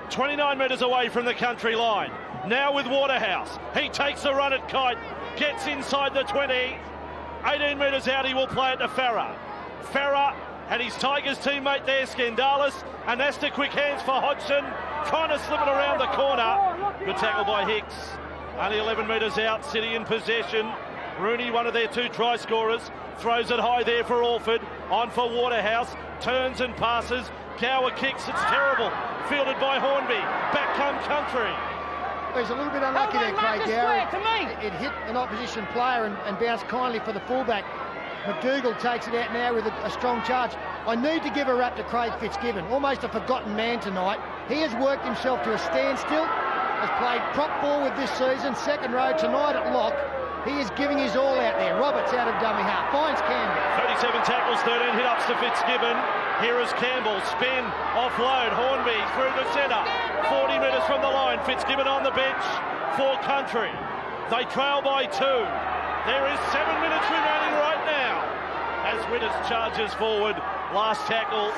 [SPEAKER 2] 29 metres away from the Country line. Now with Waterhouse. He takes the run at Kite. Gets inside the 20. 18 metres out, he will play it to Farah. Farah and his Tigers teammate there, Skandalis. And that's the quick hands for Hodgson. Trying to slip it around the corner. Good tackle by Hicks. Only 11 metres out, City in possession. Rooney, one of their 2 try scorers, throws it high there for Orford. On for Waterhouse, turns and passes. Gower kicks, it's terrible. Fielded by Hornby. Back come Country.
[SPEAKER 1] He's a little bit unlucky there, Craig Gower. It hit an opposition player and bounced kindly for the fullback. McDougall takes it out now with a strong charge. I need to give a rap to Craig Fitzgibbon, almost a forgotten man tonight. He has worked himself to a standstill. Has played prop forward this season, second row tonight at lock. He is giving his all out there. Roberts out of dummy half, finds Campbell.
[SPEAKER 2] 37 tackles, 13 hit-ups to Fitzgibbon. Here is Campbell, spin, offload, Hornby through the centre. 40 metres from the line, Fitzgibbon on the bench for Country. They trail by 2. There is 7 minutes remaining right now as Witters charges forward. Last tackle.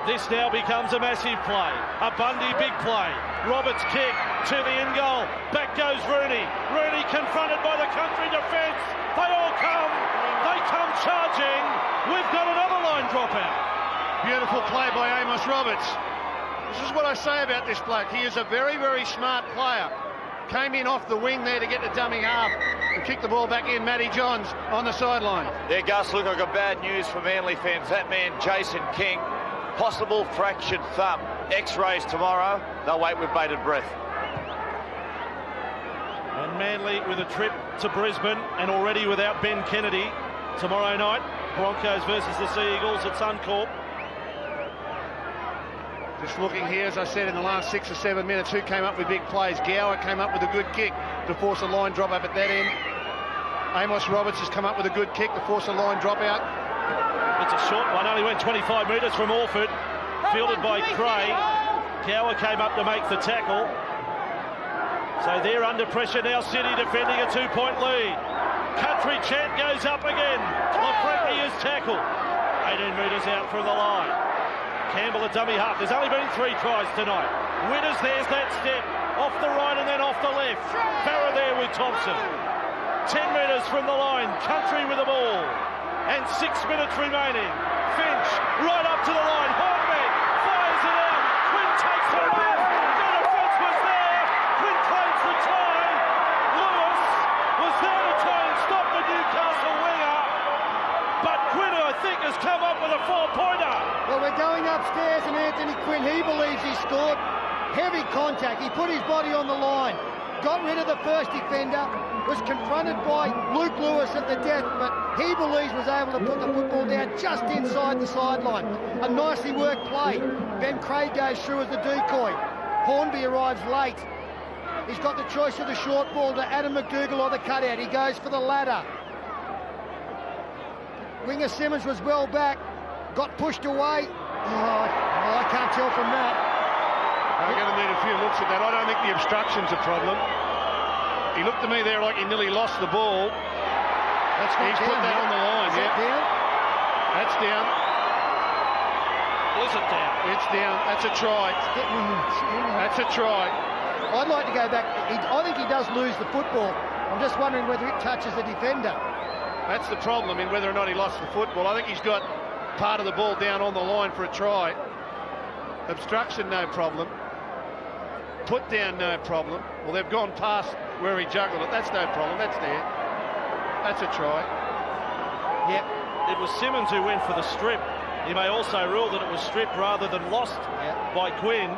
[SPEAKER 2] This now becomes a massive play. A Bundy big play. Roberts kick to the end goal. Back goes Rooney. Rooney confronted by the Country defence. They all come. They come charging. We've got another line dropout.
[SPEAKER 4] Beautiful play by Amos Roberts. This is what I say about this bloke. He is a very, very smart player. Came in off the wing there to get the dummy half and kick the ball back in. Matty Johns on the sideline.
[SPEAKER 5] Yeah, Gus, look, I've got bad news for Manly fans. That man, Jason King, possible fractured thumb. X-rays tomorrow. They'll wait with bated breath.
[SPEAKER 2] And Manly with a trip to Brisbane and already without Ben Kennedy. Tomorrow night, Broncos versus the Sea Eagles at Suncorp.
[SPEAKER 4] Just looking here, as I said, in the last 6 or 7 minutes, who came up with big plays? Gower came up with a good kick to force a line drop up at that end. Amos Roberts has come up with a good kick to force a line drop out.
[SPEAKER 2] It's a short one, only went 25 metres from Orford. Fielded by Craig. Gower came up to make the tackle. So they're under pressure now, City defending a 2-point lead. Country chant goes up again. Lafranchi is tackled. 18 metres out from the line. Campbell a dummy half. There's only been 3 tries tonight. Winners, there's that step. Off the right and then off the left. Farah there with Thompson. 10 metres from the line. Country with the ball. And 6 minutes remaining. Finch right up to the line. Hornby fires it out. Quinn takes the run. The defence was there. Quinn claims the try. Lewis was there to try and stop the Newcastle winger. But Quinn, I think, has come up with a 4-pointer.
[SPEAKER 1] Well, we're going upstairs and Anthony Quinn, he believes he scored. Heavy contact. He put his body on the line. Got rid of the first defender. Was confronted by Luke Lewis at the death, but he believes was able to put the football down just inside the sideline. A nicely worked play. Ben Craig goes through as the decoy. Hornby arrives late. He's got the choice of the short ball to Adam McDougall or the cutout. He goes for the latter. Winger Simmons was well back. Got pushed away. Oh, I can't tell from that.
[SPEAKER 4] They're going to need a few looks at that. I don't think the obstruction's a problem. He looked to me there like he nearly lost the ball.
[SPEAKER 1] That's not
[SPEAKER 4] He's
[SPEAKER 1] down,
[SPEAKER 4] put that
[SPEAKER 1] yeah.
[SPEAKER 4] on the line,
[SPEAKER 1] Is that
[SPEAKER 4] yeah.
[SPEAKER 1] down?
[SPEAKER 4] That's down.
[SPEAKER 2] Was it down?
[SPEAKER 4] It's down. That's a try.
[SPEAKER 1] It's getting in the skin.
[SPEAKER 4] That's a try.
[SPEAKER 1] I'd like to go back. I think he does lose the football. I'm just wondering whether it touches the defender.
[SPEAKER 4] That's the problem in whether or not he lost the football. I think he's got part of the ball down on the line for a try. Obstruction, no problem. Put down, no problem. Well, they've gone past where he juggled it. That's no problem. That's there. That's a try.
[SPEAKER 1] Yep.
[SPEAKER 2] It was Simmons who went for the strip. He may also rule that it was stripped rather than lost by Quinn.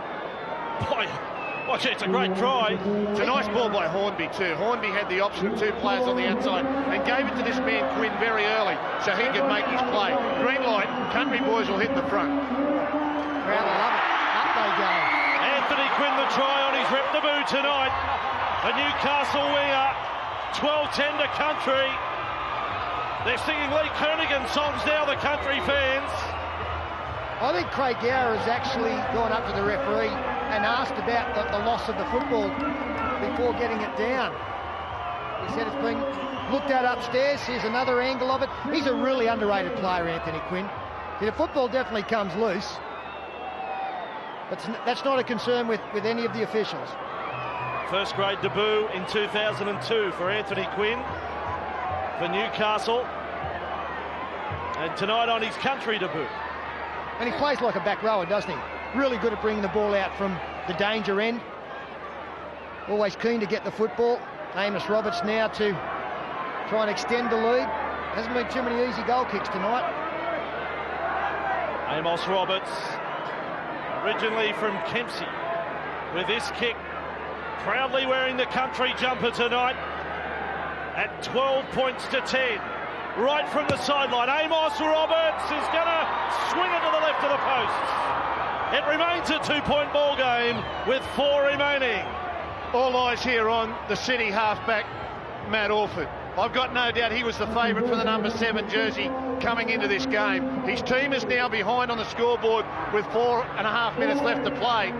[SPEAKER 2] It's a great try.
[SPEAKER 4] It's a nice ball by Hornby too. Hornby had the option of 2 players on the outside and gave it to this man Quinn very early so he could make his play. Green light, Country boys will hit the front.
[SPEAKER 1] Crowd will love it. Up they go.
[SPEAKER 2] Anthony Quinn the try on his rep debut tonight. A Newcastle winger, 12-10 to Country. They're singing Lee Kernaghan songs now, the Country fans.
[SPEAKER 1] I think Craig Gower has actually gone up to the referee and asked about the loss of the football before getting it down. He said it's been looked at upstairs. Here's another angle of it. He's a really underrated player, Anthony Quinn. The football definitely comes loose. But that's not a concern with any of the officials.
[SPEAKER 2] First grade debut in 2002 for Anthony Quinn for Newcastle. And tonight on his Country debut.
[SPEAKER 1] And he plays like a back rower, doesn't he? Really good at bringing the ball out from the danger end. Always keen to get the football. Amos Roberts now to try and extend the lead. Hasn't been too many easy goal kicks tonight.
[SPEAKER 2] Amos Roberts, originally from Kempsey, with this kick, proudly wearing the Country jumper tonight at 12 points to 10. Right from the sideline, Amos Roberts is going to swing it to the left of the posts. It remains a 2-point ball game with 4 remaining.
[SPEAKER 4] All eyes here on the City halfback, Matt Orford. I've got no doubt he was the favourite for the number 7 jersey coming into this game. His team is now behind on the scoreboard with 4.5 minutes left to play.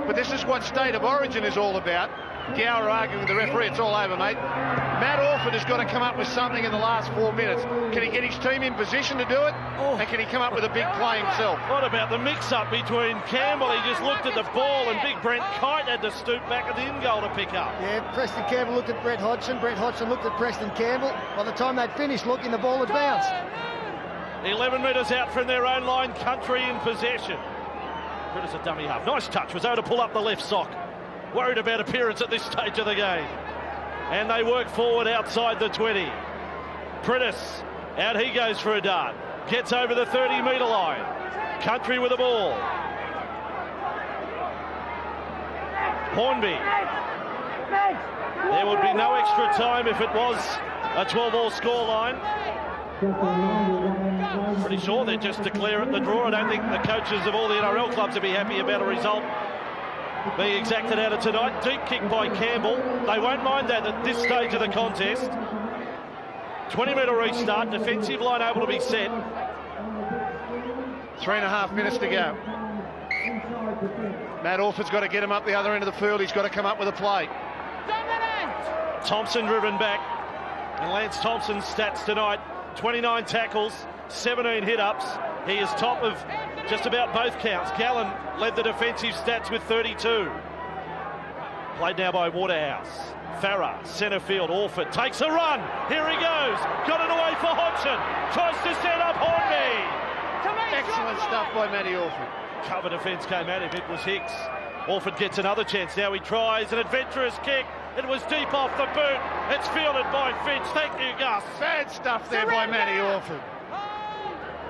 [SPEAKER 4] But this is what State of Origin is all about. Gower arguing with the referee, it's all over, mate. Matt Orford has got to come up with something in the last 4 minutes. Can he get his team in position to do it? And can he come up with a big play himself?
[SPEAKER 2] What about the mix-up between Campbell? He just looked at the ball and big Brent Kite had to stoop back at the in goal to pick up.
[SPEAKER 1] Yeah, Preston Campbell looked at Brett Hodgson. Brett Hodgson looked at Preston Campbell. By the time they'd finished looking, the ball had bounced.
[SPEAKER 2] 11 metres out from their own line, Country in possession. Good as a dummy half. Nice touch. Was able to pull up the left sock. Worried about appearance at this stage of the game. And they work forward outside the 20. Prittis, out he goes for a dart. Gets over the 30-metre line. Country with the ball. Hornby. There would be no extra time if it was a 12-all scoreline. Pretty sure they'd just declare it the draw. I don't think the coaches of all the NRL clubs would be happy about a result being exacted out of tonight. Deep kick by Campbell. They won't mind that at this stage of the contest. 20-metre restart. Defensive line able to be set.
[SPEAKER 4] 3.5 minutes to go. Matt Orford's got to get him up the other end of the field. He's got to come up with a play.
[SPEAKER 2] Thompson driven back. And Lance Thompson's stats tonight. 29 tackles, 17 hit-ups. He is top of just about both counts. Gallen led the defensive stats with 32. Played now by Waterhouse. Farah, centre field. Orford takes a run. Here he goes. Got it away for Hodgson. Tries to set up Hornby.
[SPEAKER 4] Excellent stuff by Matty Orford.
[SPEAKER 2] Cover defence came at him. It was Hicks. Orford gets another chance. Now he tries an adventurous kick. It was deep off the boot. It's fielded by Finch. Thank you, Gus.
[SPEAKER 4] Bad stuff there by Matty Orford.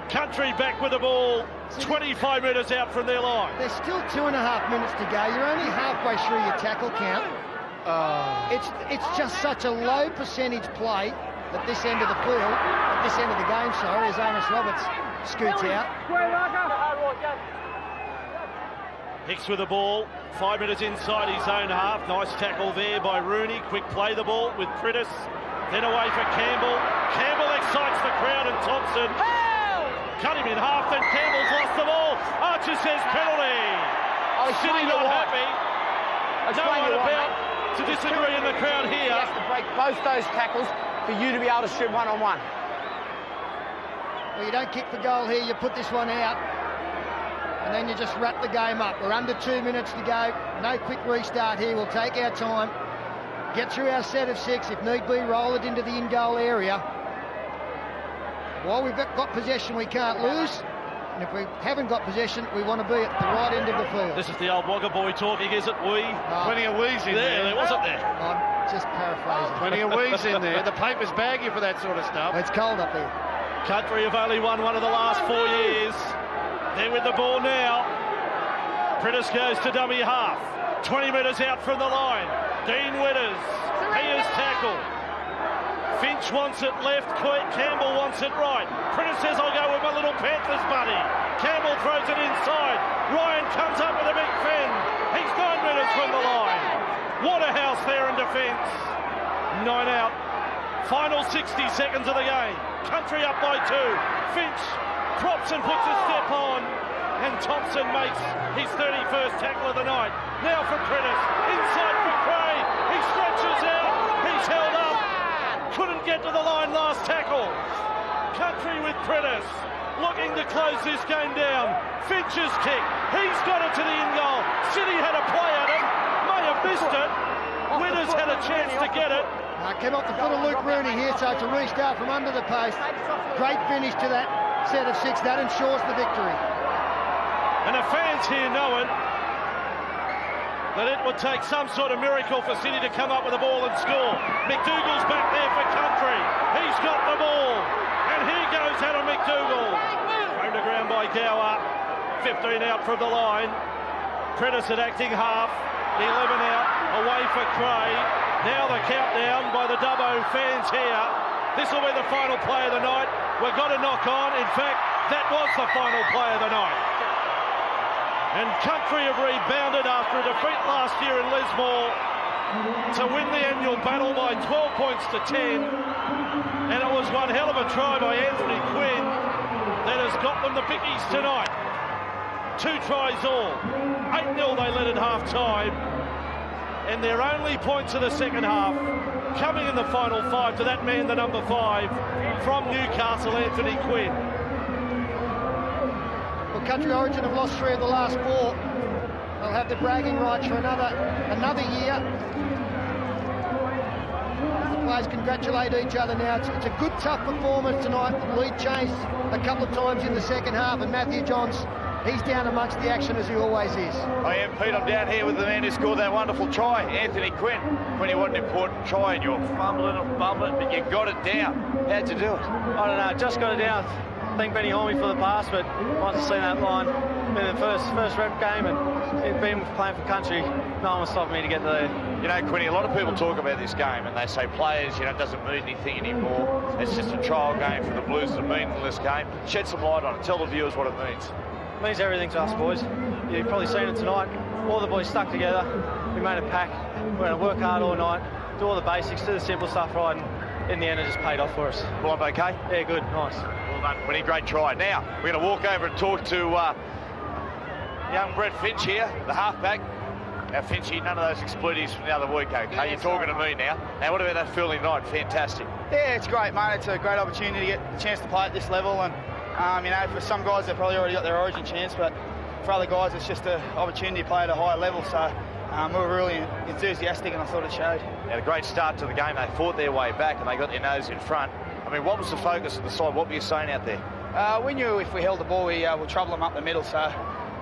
[SPEAKER 2] Country back with the ball. 25 metres out from their line.
[SPEAKER 1] There's still 2.5 minutes to go. You're only halfway through your tackle count. It's just such a low percentage play at this end of the field, at this end of the game, sorry, as Amos Roberts scoots out.
[SPEAKER 2] Hicks with the ball, 5 minutes inside his own half. Nice tackle there by Rooney. Quick play the ball with Prittis. Then away for Campbell. Campbell excites the crowd and Thompson cut him in half. Then Campbell's lost the ball. Archer says penalty. City not happy. No one about. to disagree in the crowd
[SPEAKER 3] He
[SPEAKER 2] here.
[SPEAKER 3] has to break both those tackles for you to be able to shoot one-on-one.
[SPEAKER 1] Well, you don't kick the goal here, you put this one out, and then you just wrap the game up. We're under 2 minutes to go. No quick restart here. We'll take our time, get through our set of 6. If need be, roll it into the in-goal area. While we've got possession, we can't lose. And if we haven't got possession, we want to be at the right end of the field.
[SPEAKER 2] This is the old Wagga boy talking, is it?
[SPEAKER 4] Plenty of wheeze in there.
[SPEAKER 2] There wasn't there.
[SPEAKER 1] I'm just paraphrasing.
[SPEAKER 4] Plenty of wheeze in there. The paper's baggy for that sort of stuff.
[SPEAKER 1] It's cold up here.
[SPEAKER 2] Country have only won one of the last 4 years. They're with the ball now. Priddis goes to dummy half. 20 metres out from the line. Dean Witters. He is tackled. Finch wants it left. Campbell wants it right. Priddis says, I'll go with my little Panthers buddy. Campbell throws it inside. Ryan comes up with a big fend. He's 9 metres from the line. Waterhouse there in defence. 9 out. Final 60 seconds of the game. Country up by 2. Finch props and puts a step on. And Thompson makes his 31st tackle of the night. Now for Priddis. Inside for Cray. He stretches out. He's held up. Couldn't get to the line last tackle. Country with Priddis. Looking to close this game down. Finch's kick. He's got it to the in-goal. City had a play at it. May have missed it. Winners had a chance to get it.
[SPEAKER 1] Came off the foot of Luke Rooney here, so it's a restart from under the post. Great finish to that set of 6. That ensures the victory.
[SPEAKER 2] And the fans here know it, that it would take some sort of miracle for City to come up with a ball and score. McDougall's back there for Country. He's got the ball. And here goes Adam McDougall. Thrown to ground by Gower. 15 out from the line. Priddis at acting half. 11 out. Away for Cray. Now the countdown by the Dubbo fans here. This will be the final play of the night. We've got to knock on. In fact, that was the final play of the night. And Country have rebounded after a defeat last year in Lismore to win the annual battle by 12 points to 10. And it was one hell of a try by Anthony Quinn that has got them the biggies tonight. 2 tries all. 8-0 they led at half-time. And their only points of the second half coming in the final 5 to that man, the number 5, from Newcastle, Anthony Quinn.
[SPEAKER 1] Well, Country Origin have lost 3 of the last 4. They'll have the bragging rights for another year. The players congratulate each other now. It's a good, tough performance tonight. The lead changed a couple of times in the second half, and Matthew Johns, he's down amongst the action as he always is.
[SPEAKER 5] I am, Pete. I'm down here with the man who scored that wonderful try, Anthony Quinn. Quinn, what an important try, and you're fumbling and bumbling, but you got it down. How'd you do it?
[SPEAKER 8] I don't know, just got it down. Thank Benny Hornby for the pass, but once I've seen that line, been the first rep game, and it been playing for Country, no one was stopping me to get there.
[SPEAKER 5] You know, Quinny, a lot of people talk about this game and they say players, it doesn't mean anything anymore. It's just a trial game for the Blues. It's a meaningless game. Shed some light on it. Tell the viewers what it means.
[SPEAKER 8] It means everything to us, boys. You've probably seen it tonight. All the boys stuck together. We made a pack. We're going to work hard all night, do all the basics, do the simple stuff right, and in the end it just paid off for us.
[SPEAKER 5] Well, I'm okay?
[SPEAKER 8] Yeah, good, nice.
[SPEAKER 5] Well done, Quinny. Great try. Now, we're going to walk over and talk to young Brett Finch here, the halfback. Now, Finchy, none of those expletives from the other week, okay?
[SPEAKER 9] Yeah,
[SPEAKER 5] You're talking to me now. Now, what about that Philly night? Fantastic.
[SPEAKER 9] Yeah, it's great, mate. It's a great opportunity to get the chance to play at this level. And, for some guys, they've probably already got their Origin chance, but for other guys, it's just an opportunity to play at a higher level. So we were really enthusiastic, and I thought it showed.
[SPEAKER 5] They had a great start to the game. They fought their way back, and they got their nose in front. I mean, what was the focus of the side? What were you saying out there?
[SPEAKER 9] We knew if we held the ball, we would trouble them up the middle. So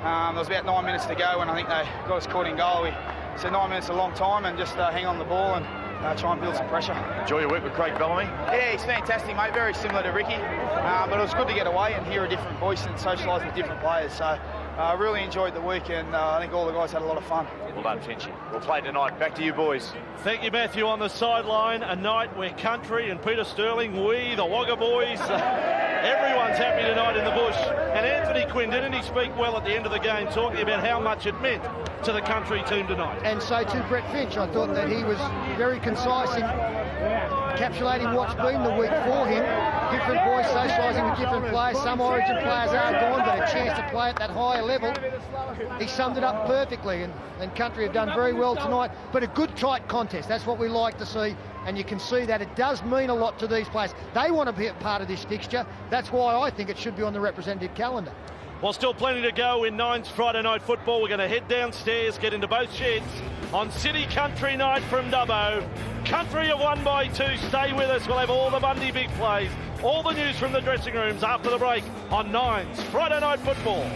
[SPEAKER 9] there was about 9 minutes to go, and I think they got us caught in goal. We said 9 minutes is a long time, and just hang on the ball and try and build some pressure.
[SPEAKER 5] Enjoy your work with Craig Bellamy?
[SPEAKER 9] Yeah, he's fantastic, mate. Very similar to Ricky. But it was good to get away and hear a different voice and socialise with different players. So I really enjoyed the week, and I think all the guys had a lot of fun.
[SPEAKER 5] Well done, Finchy. We'll play tonight. Back to you, boys.
[SPEAKER 2] Thank you, Matthew, on the sideline. A night where Country and Peter Sterling, we, the Wagga boys, everyone's happy tonight in the bush. And Anthony Quinn, didn't he speak well at the end of the game, talking about how much it meant to the Country team tonight?
[SPEAKER 1] And so too Brett Finch. I thought that he was very concise in encapsulating what's been the week for him. Different boys socialising with different players. Some Origin players are gone, but a chance to play at that higher level. He summed it up perfectly, and Country have done very well tonight. But a good, tight contest. That's what we like to see, and you can see that it does mean a lot to these players. They want to be a part of this fixture. That's why I think it should be on the representative calendar.
[SPEAKER 2] Well, still plenty to go in Nine's Friday Night Football. We're going to head downstairs, get into both sheds on City Country Night from Dubbo. Country have won by 2. Stay with us. We'll have all the Monday big plays, all the news from the dressing rooms after the break on Nine's Friday Night Football.